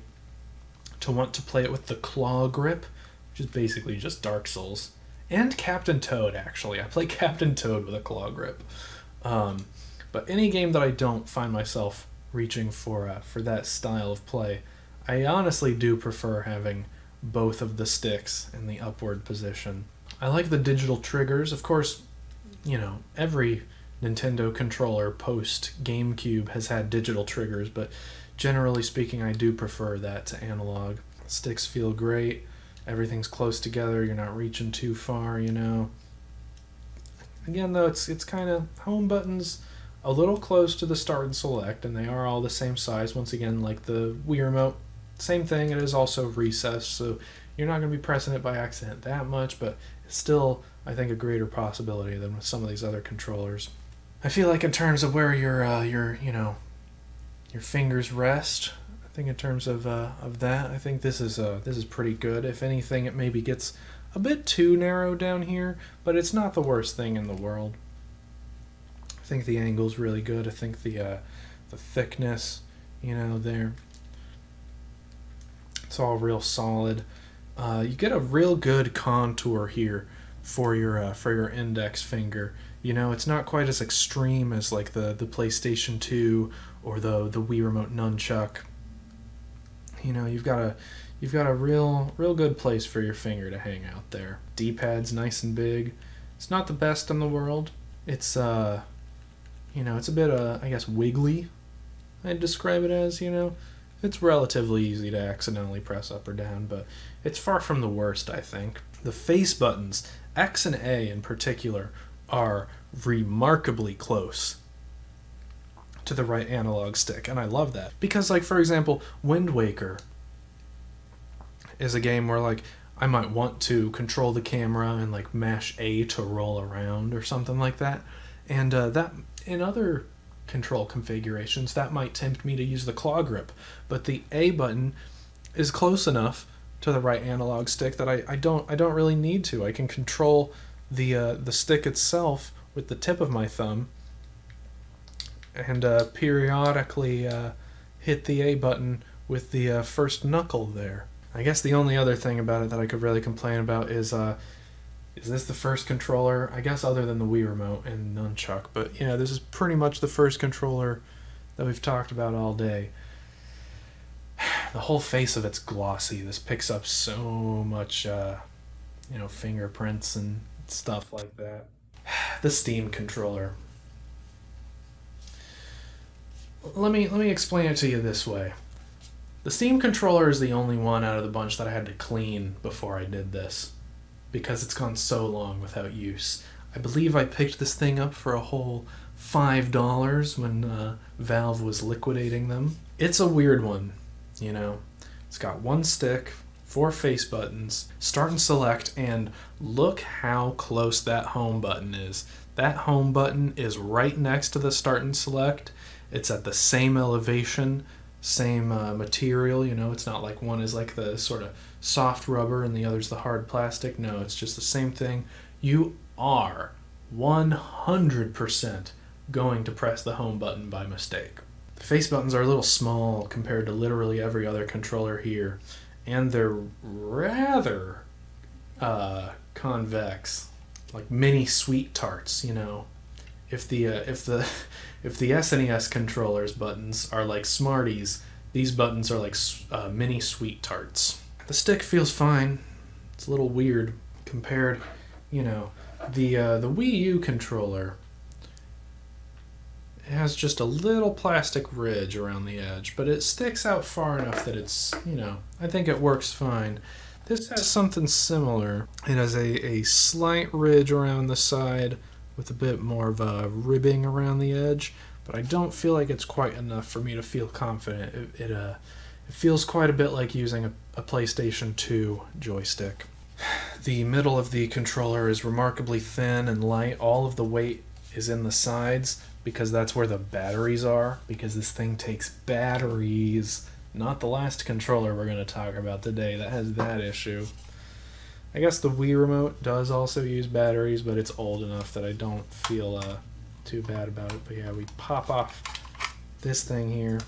to want to play it with the claw grip, which is basically just Dark Souls, and Captain Toad, actually. I play Captain Toad with a claw grip. But any game that I don't find myself reaching for that style of play, I honestly do prefer having both of the sticks in the upward position. I like the digital triggers. Of course, every Nintendo controller post GameCube has had digital triggers, but generally speaking, I do prefer that to analog. Sticks feel great. Everything's close together. You're not reaching too far, Again, though, it's kind of home buttons a little close to the start and select, and they are all the same size. Once again, like the Wii Remote, same thing. It is also recessed, so you're not going to be pressing it by accident that much, but it's still, I think, a greater possibility than with some of these other controllers. I feel like in terms of where your fingers rest, I think in terms of that, I think this is pretty good. If anything, it maybe gets a bit too narrow down here, but it's not the worst thing in the world. I think the angle's really good. I think the thickness, there, it's all real solid. You get a real good contour here for your index finger. It's not quite as extreme as like the PlayStation 2 or the Wii Remote nunchuck. You've got a real good place for your finger to hang out there. D-pad's nice and big. It's not the best in the world. It's it's a bit I guess wiggly. I'd describe it as, It's relatively easy to accidentally press up or down, but it's far from the worst, I think. The face buttons, X and A in particular, are remarkably close to the right analog stick, and I love that. Because, like, for example, Wind Waker is a game where, like, I might want to control the camera and, like, mash A to roll around or something like that. And that, in other control configurations, that might tempt me to use the claw grip. But the A button is close enough to the right analog stick that I don't really need to. I can control the stick itself with the tip of my thumb and periodically hit the A button with the first knuckle there. I guess the only other thing about it that I could really complain about is this the first controller, I guess, other than the Wii Remote and nunchuck, but this is pretty much the first controller that we've talked about all day. The whole face of it's glossy. This picks up so much fingerprints and stuff like that. The Steam controller. Let me explain it to you this way. The Steam controller is the only one out of the bunch that I had to clean before I did this, because it's gone so long without use. I believe I picked this thing up for a whole $5 when Valve was liquidating them. It's a weird one, It's got one stick, 4 face buttons, start and select, and look how close that home button is. That home button is right next to the start and select. It's at the same elevation, same material, It's not like one is like the sort of soft rubber and the other's the hard plastic. No, it's just the same thing. You are 100% going to press the home button by mistake. The face buttons are a little small compared to literally every other controller here, and they're rather convex, like mini sweet tarts. If the SNES controller's buttons are like Smarties, these buttons are like mini sweet tarts. The stick feels fine. It's a little weird compared, the Wii U controller. It has just a little plastic ridge around the edge, but it sticks out far enough that it's, I think it works fine. This has something similar. It has a slight ridge around the side with a bit more of a ribbing around the edge, but I don't feel like it's quite enough for me to feel confident. It feels quite a bit like using a PlayStation 2 joystick. The middle of the controller is remarkably thin and light. All of the weight is in the sides, because that's where the batteries are, because this thing takes batteries. Not the last controller we're going to talk about today that has that issue. I guess the Wii Remote does also use batteries, but it's old enough that I don't feel too bad about it. But yeah, we pop off this thing here.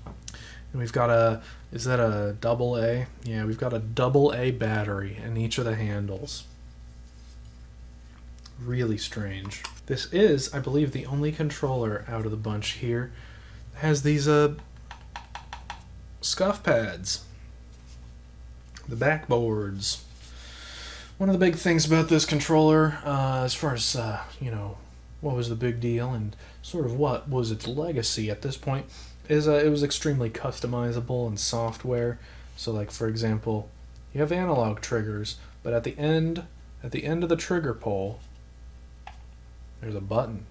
And we've got a, is that a double A? Yeah, we've got a double A battery in each of the handles. Really strange. This is, I believe, the only controller out of the bunch here that has these scuff pads. The backboards. One of the big things about this controller, as far as, what was the big deal and sort of what was its legacy at this point, is it was extremely customizable in software. So, like, for example, you have analog triggers, but at the end of the trigger pole, there's a button.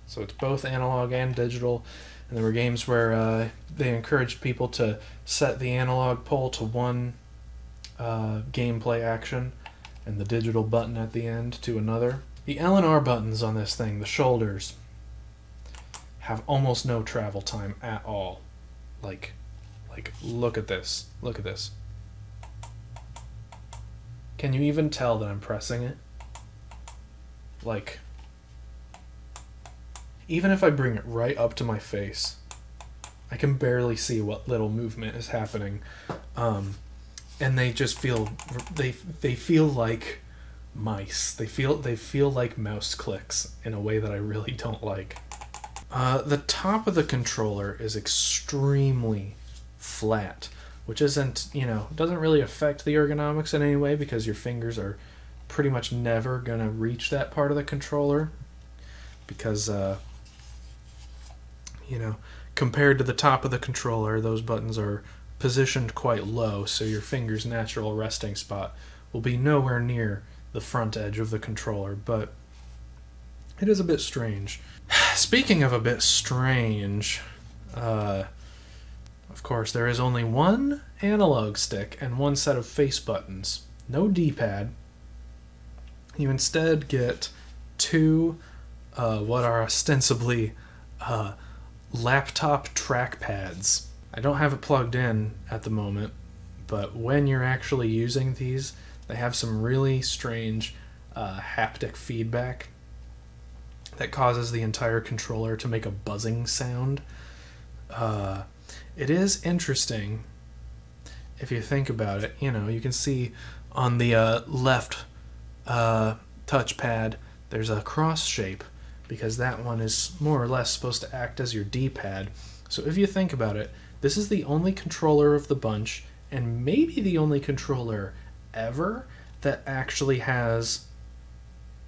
So it's both analog and digital. And there were games where they encouraged people to set the analog pole to one gameplay action and the digital button at the end to another. The L and R buttons on this thing, the shoulders, have almost no travel time at all. Like look at this. Look at this. Can you even tell that I'm pressing it? Like, even if I bring it right up to my face, I can barely see what little movement is happening. And they just feel, they feel like mice. They feel like mouse clicks in a way that I really don't like. The top of the controller is extremely flat, which isn't, doesn't really affect the ergonomics in any way because your fingers are pretty much never gonna reach that part of the controller because, compared to the top of the controller, those buttons are positioned quite low, so your finger's natural resting spot will be nowhere near the front edge of the controller, but it is a bit strange. Speaking of a bit strange, of course, there is only one analog stick and one set of face buttons. No D-pad. You instead get two, what are ostensibly laptop trackpads. I don't have it plugged in at the moment, but when you're actually using these, they have some really strange haptic feedback that causes the entire controller to make a buzzing sound. It is interesting if you think about it. You can see on the left touchpad there's a cross shape because that one is more or less supposed to act as your D-pad. So if you think about it, this is the only controller of the bunch, and maybe the only controller ever that actually has,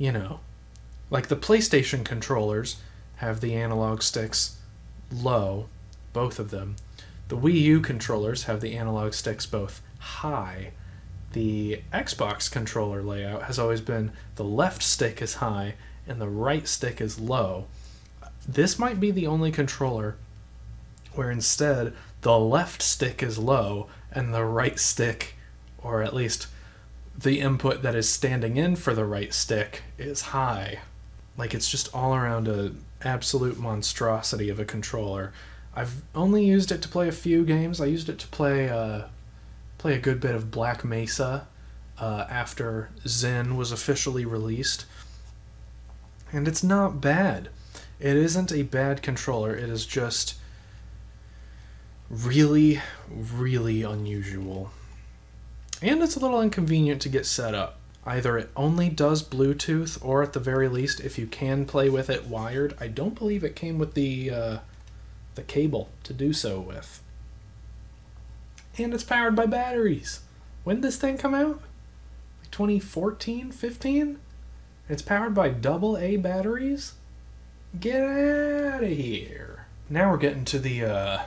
like the PlayStation controllers have the analog sticks low, both of them. The Wii U controllers have the analog sticks both high. The Xbox controller layout has always been the left stick is high and the right stick is low. This might be the only controller where instead the left stick is low and the right stick, or at least the input that is standing in for the right stick, is high. Like, it's just all around a absolute monstrosity of a controller. I've only used it to play a few games. I used it to play a good bit of Black Mesa after Zen was officially released. And it's not bad. It isn't a bad controller. It is just really, really unusual. And it's a little inconvenient to get set up. Either it only does Bluetooth, or at the very least, if you can play with it wired. I don't believe it came with the cable to do so with. And it's powered by batteries. When did this thing come out? Like 2014, 15? It's powered by AA batteries? Get out of here. Now we're getting to the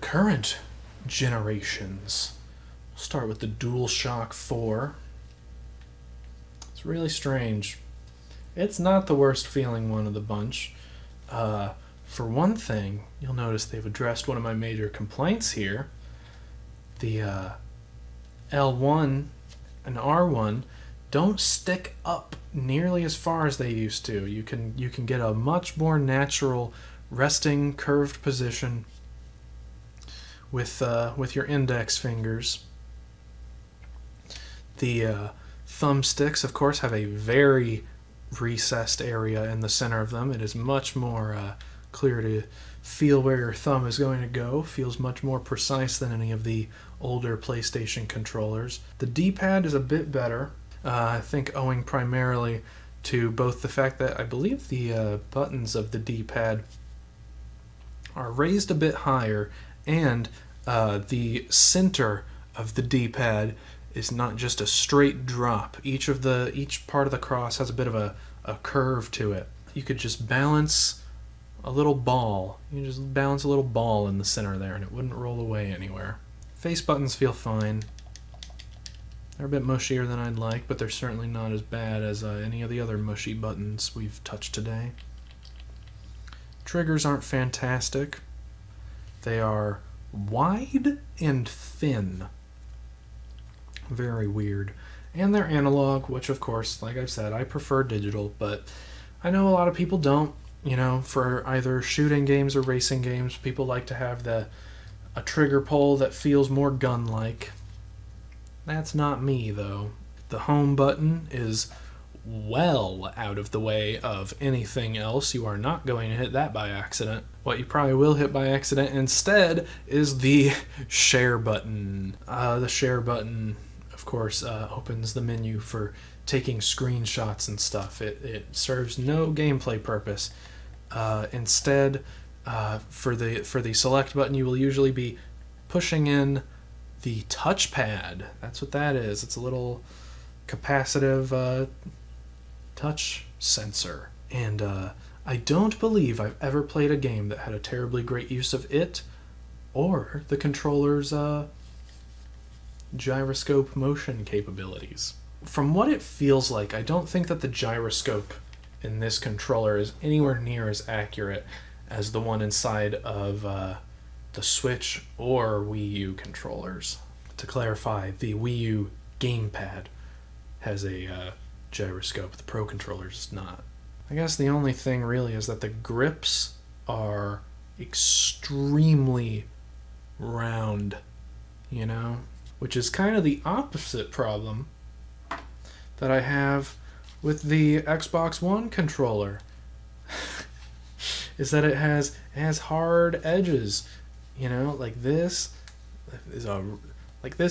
current generations. We'll start with the Dualshock 4. It's really strange. It's not the worst feeling one of the bunch. For one thing, you'll notice they've addressed one of my major complaints here. The L1 and R1 don't stick up nearly as far as they used to. You can get a much more natural resting curved position with your index fingers. The thumbsticks, of course, have a very recessed area in the center of them. It is much more clear to feel where your thumb is going to go. Feels much more precise than any of the older PlayStation controllers. The D-pad is a bit better, I think owing primarily to both the fact that I believe the buttons of the D-pad are raised a bit higher, and the center of the D-pad is not just a straight drop. Each part of the cross has a bit of a curve to it. You could just balance a little ball. You can just balance a little ball in the center there, and it wouldn't roll away anywhere. Face buttons feel fine. They're a bit mushier than I'd like, but they're certainly not as bad as any of the other mushy buttons we've touched today. Triggers aren't fantastic. They are wide and thin. Very weird. And they're analog, which of course, like I've said, I prefer digital, but I know a lot of people don't. You know, for either shooting games or racing games, people like to have a trigger pull that feels more gun-like. That's not me, though. The home button is well out of the way of anything else. You are not going to hit that by accident. What you probably will hit by accident instead is the share button. The share button, of course, opens the menu for taking screenshots and stuff. It serves no gameplay purpose. Instead, for the select button, you will usually be pushing in the touchpad. That's what that is. It's a little capacitive touch sensor. And I don't believe I've ever played a game that had a terribly great use of it or the controller's gyroscope motion capabilities. From what it feels like, I don't think that the gyroscope in this controller is anywhere near as accurate as the one inside of the Switch or Wii U controllers. To clarify, the Wii U gamepad has a gyroscope. The Pro controller does not. I guess the only thing really is that the grips are extremely round, you know? Which is kind of the opposite problem that I have with the Xbox One controller. Is that it has hard edges, you know, like this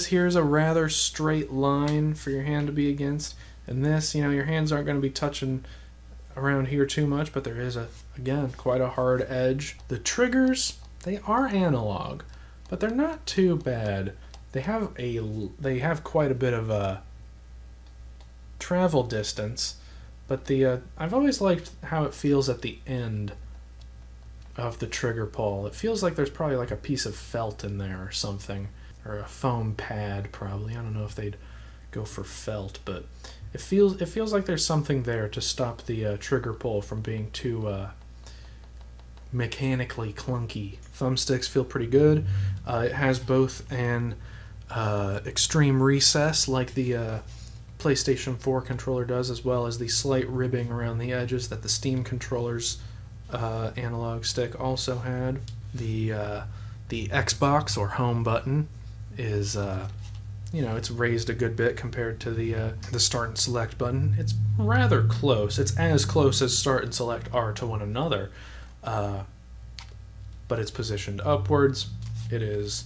here is a rather straight line for your hand to be against, and this, you know, your hands aren't going to be touching around here too much, but there is again quite a hard edge. The triggers, they are analog, but they're not too bad. They have quite a bit of a travel distance, but I've always liked how it feels at the end of the trigger pull. It feels like there's probably like a piece of felt in there or something, or a foam pad probably. I don't know if they'd go for felt, but it feels like there's something there to stop the trigger pull from being too mechanically clunky. Thumbsticks feel pretty good. It has both an extreme recess like the PlayStation 4 controller does, as well as the slight ribbing around the edges that the Steam controller's analog stick also had. The Xbox or home button is it's raised a good bit compared to the start and select button. It's rather close. It's as close as start and select are to one another, but it's positioned upwards. It is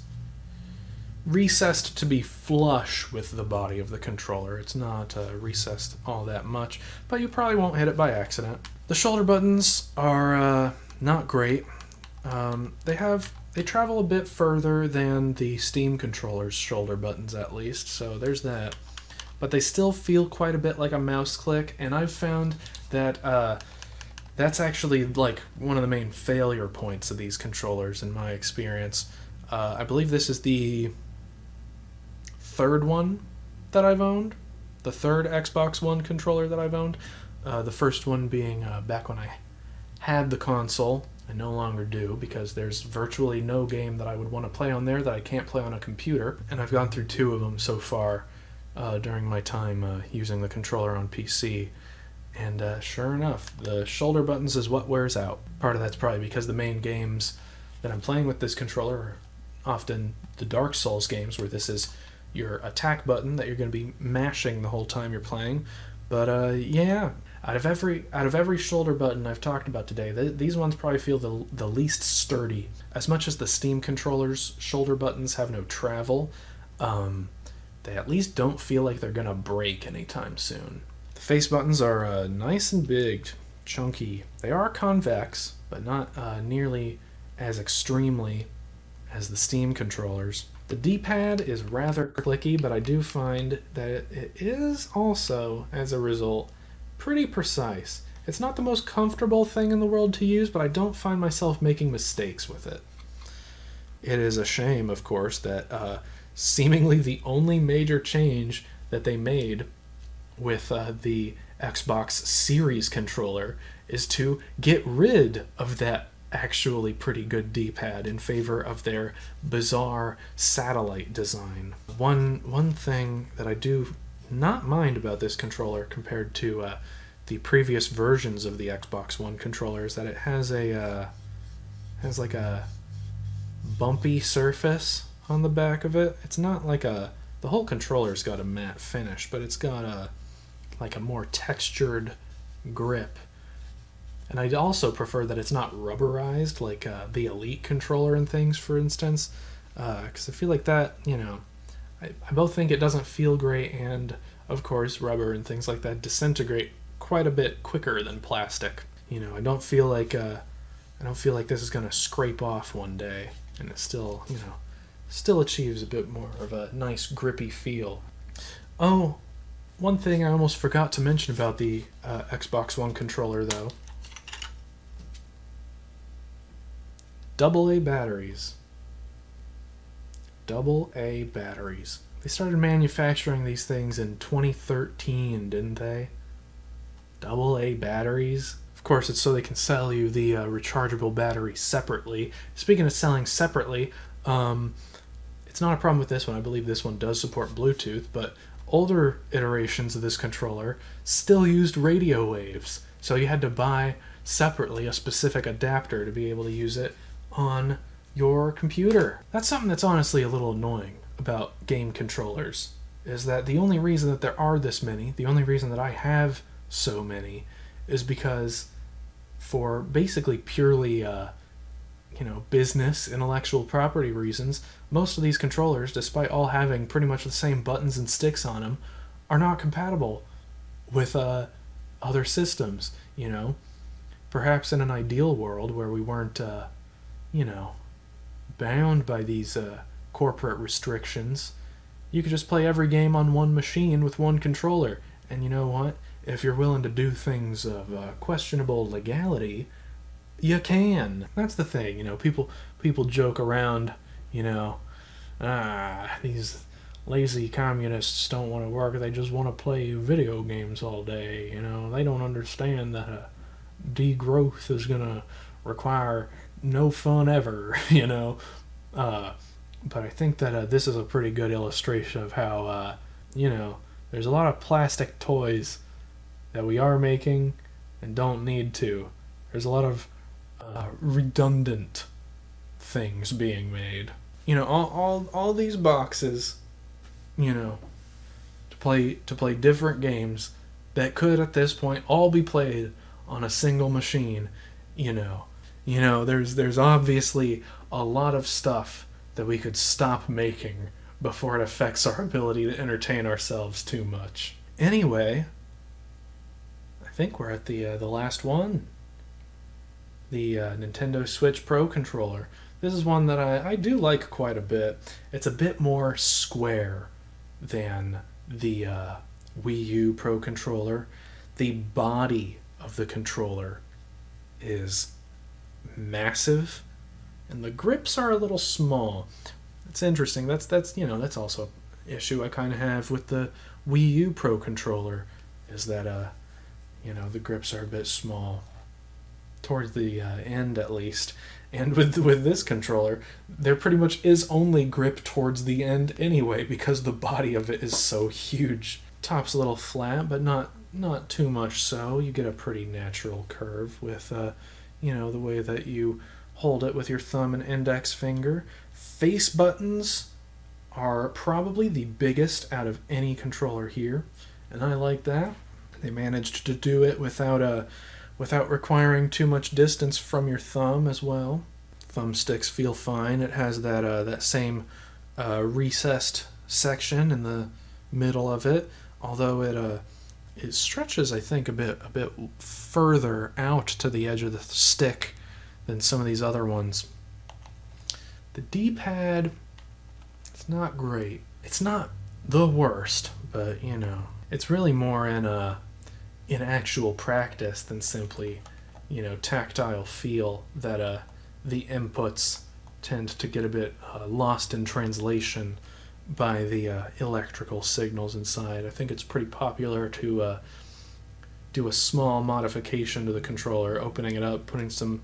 recessed to be flush with the body of the controller. It's not recessed all that much, but you probably won't hit it by accident. The shoulder buttons are not great. They travel a bit further than the Steam controller's shoulder buttons, at least, so there's that. But they still feel quite a bit like a mouse click, and I've found that that's actually like one of the main failure points of these controllers in my experience. I believe this is the third one that I've owned, the third Xbox One controller that I've owned. The first one being back when I had the console. I no longer do, because there's virtually no game that I would want to play on there that I can't play on a computer, and I've gone through two of them so far, during my time using the controller on PC. And sure enough, the shoulder buttons is what wears out. Part of that's probably because the main games that I'm playing with this controller are often the Dark Souls games, where this is your attack button that you're going to be mashing the whole time you're playing. But yeah, out of every shoulder button I've talked about today, these ones probably feel the least sturdy. As much as the Steam controller's shoulder buttons have no travel, they at least don't feel like they're going to break anytime soon. The face buttons are nice and big, chunky. They are convex, but not nearly as extremely as the Steam controllers. The D-Pad is rather clicky, but I do find that it is also, as a result, pretty precise. It's not the most comfortable thing in the world to use, but I don't find myself making mistakes with it. It is a shame, of course, that seemingly the only major change that they made with the Xbox Series controller is to get rid of that actually pretty good D-pad in favor of their bizarre satellite design. One thing that I do not mind about this controller compared to the previous versions of the Xbox One controller is that it has like a bumpy surface on the back of it. It's not like the whole controller's got a matte finish, but it's got a more textured grip. And I also prefer that it's not rubberized like the Elite controller and things, for instance, because I feel like that, I both think it doesn't feel great, and of course rubber and things like that disintegrate quite a bit quicker than plastic. I don't feel like this is gonna scrape off one day, and it still achieves a bit more of a nice grippy feel. Oh, one thing I almost forgot to mention about the Xbox One controller, though. AA batteries. AA batteries. They started manufacturing these things in 2013, didn't they? AA batteries. Of course, it's so they can sell you the rechargeable battery separately. Speaking of selling separately, it's not a problem with this one. I believe this one does support Bluetooth, but older iterations of this controller still used radio waves. So you had to buy separately a specific adapter to be able to use it on your computer. That's something that's honestly a little annoying about game controllers, is that the only reason that there are this many, the only reason that I have so many, is because for basically purely business, intellectual property reasons, most of these controllers, despite all having pretty much the same buttons and sticks on them, are not compatible with other systems. Perhaps in an ideal world where we weren't bound by these corporate restrictions, you could just play every game on one machine with one controller. And you know what? If you're willing to do things of questionable legality, you can. That's the thing. People joke around, these lazy communists don't want to work, they just want to play video games all day. They don't understand that degrowth is going to require no fun ever, But I think that this is a pretty good illustration of how, there's a lot of plastic toys that we are making and don't need to. There's a lot of redundant things being made. All these boxes, to play different games that could at this point all be played on a single machine. There's obviously a lot of stuff that we could stop making before it affects our ability to entertain ourselves too much. Anyway, I think we're at the last one. The Nintendo Switch Pro Controller. This is one that I do like quite a bit. It's a bit more square than the Wii U Pro Controller. The body of the controller is massive, and the grips are a little small. It's interesting. That's also an issue I kind of have with the Wii U Pro Controller, is that the grips are a bit small. towards the end at least. And with this controller, there pretty much is only grip towards the end anyway, because the body of it is so huge. Top's a little flat, but not too much so. You get a pretty natural curve with, the way that you hold it with your thumb and index finger. Face buttons are probably the biggest out of any controller here, and I like that. They managed to do it without requiring too much distance from your thumb as well. Thumbsticks feel fine. It has that same recessed section in the middle of it, although it stretches, I think, a bit further out to the edge of the stick than some of these other ones. The D-pad, it's not great. It's not the worst, but it's really more in actual practice than simply, tactile feel that the inputs tend to get a bit lost in translation by the electrical signals inside. I think it's pretty popular to do a small modification to the controller, opening it up, putting some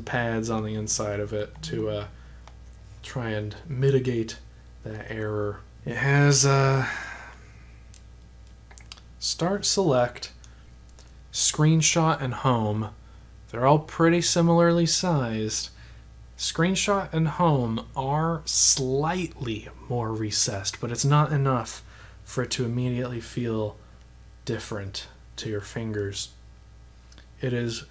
pads on the inside of it to try and mitigate that error. It has start, select, screenshot, and home. They're all pretty similarly sized. Screenshot and home are slightly more recessed, but it's not enough for it to immediately feel different to your fingers. It is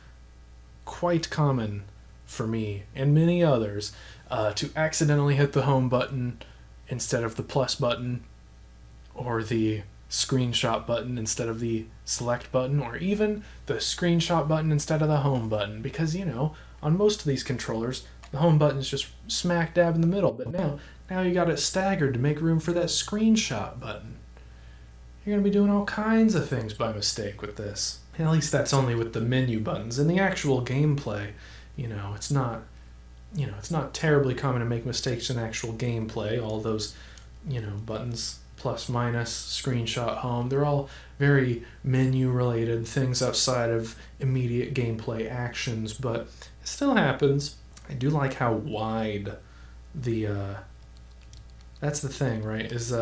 quite common for me and many others to accidentally hit the home button instead of the plus button, or the screenshot button instead of the select button, or even the screenshot button instead of the home button, because on most of these controllers the home button is just smack dab in the middle, but now you got it staggered to make room for that screenshot button. You're going to be doing all kinds of things by mistake with this. At least that's only with the menu buttons. In the actual gameplay, it's not terribly common to make mistakes in actual gameplay. All those, buttons, plus, minus, screenshot, home, they're all very menu related, things outside of immediate gameplay actions, but it still happens. I do like how wide that's the thing, right, is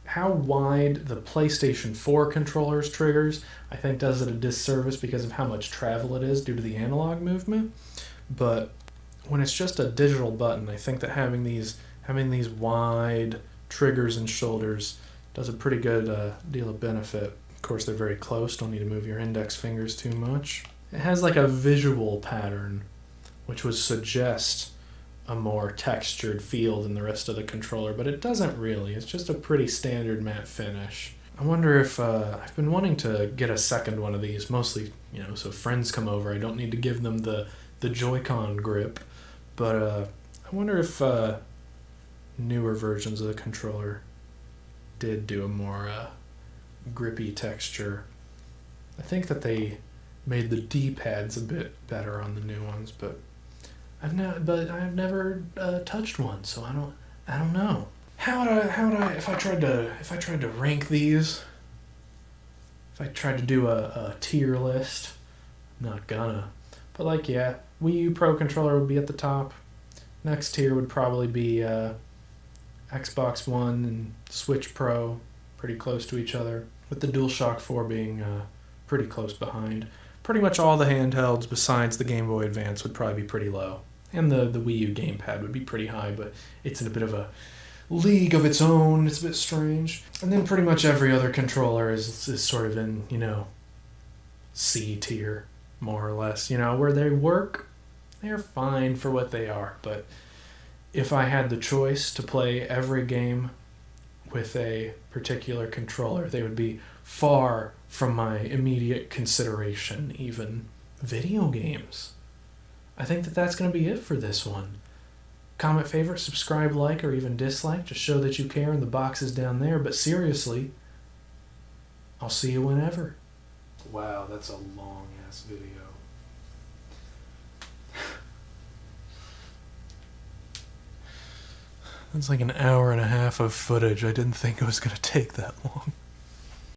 how wide the PlayStation 4 controller's triggers, I think, does it a disservice because of how much travel it is due to the analog movement. But when it's just a digital button, I think that having these wide triggers and shoulders does a pretty good deal of benefit. Of course, they're very close, don't need to move your index fingers too much. It has like a visual pattern, which would suggest a more textured feel than the rest of the controller, but it doesn't really. It's just a pretty standard matte finish. I wonder if I've been wanting to get a second one of these, mostly, so friends come over. I don't need to give them the Joy-Con grip, but I wonder if newer versions of the controller did do a more grippy texture. I think that they made the D-pads a bit better on the new ones, but I've never touched one, so I don't know. How would I if I tried to rank these? If I tried to do a tier list, I'm not gonna. But Wii U Pro Controller would be at the top. Next tier would probably be Xbox One and Switch Pro, pretty close to each other, with the Dualshock 4 being pretty close behind. Pretty much all the handhelds besides the Game Boy Advance would probably be pretty low. And the Wii U gamepad would be pretty high, but it's in a bit of a league of its own. It's a bit strange. And then pretty much every other controller is sort of in, C tier, more or less. Where they work, they're fine for what they are. But if I had the choice to play every game with a particular controller, they would be far from my immediate consideration, even. Video games. I think that that's going to be it for this one. Comment, favorite, subscribe, like, or even dislike. Just show that you care, and the box is down there. But seriously, I'll see you whenever. Wow, that's a long-ass video. That's like an hour and a half of footage. I didn't think it was going to take that long.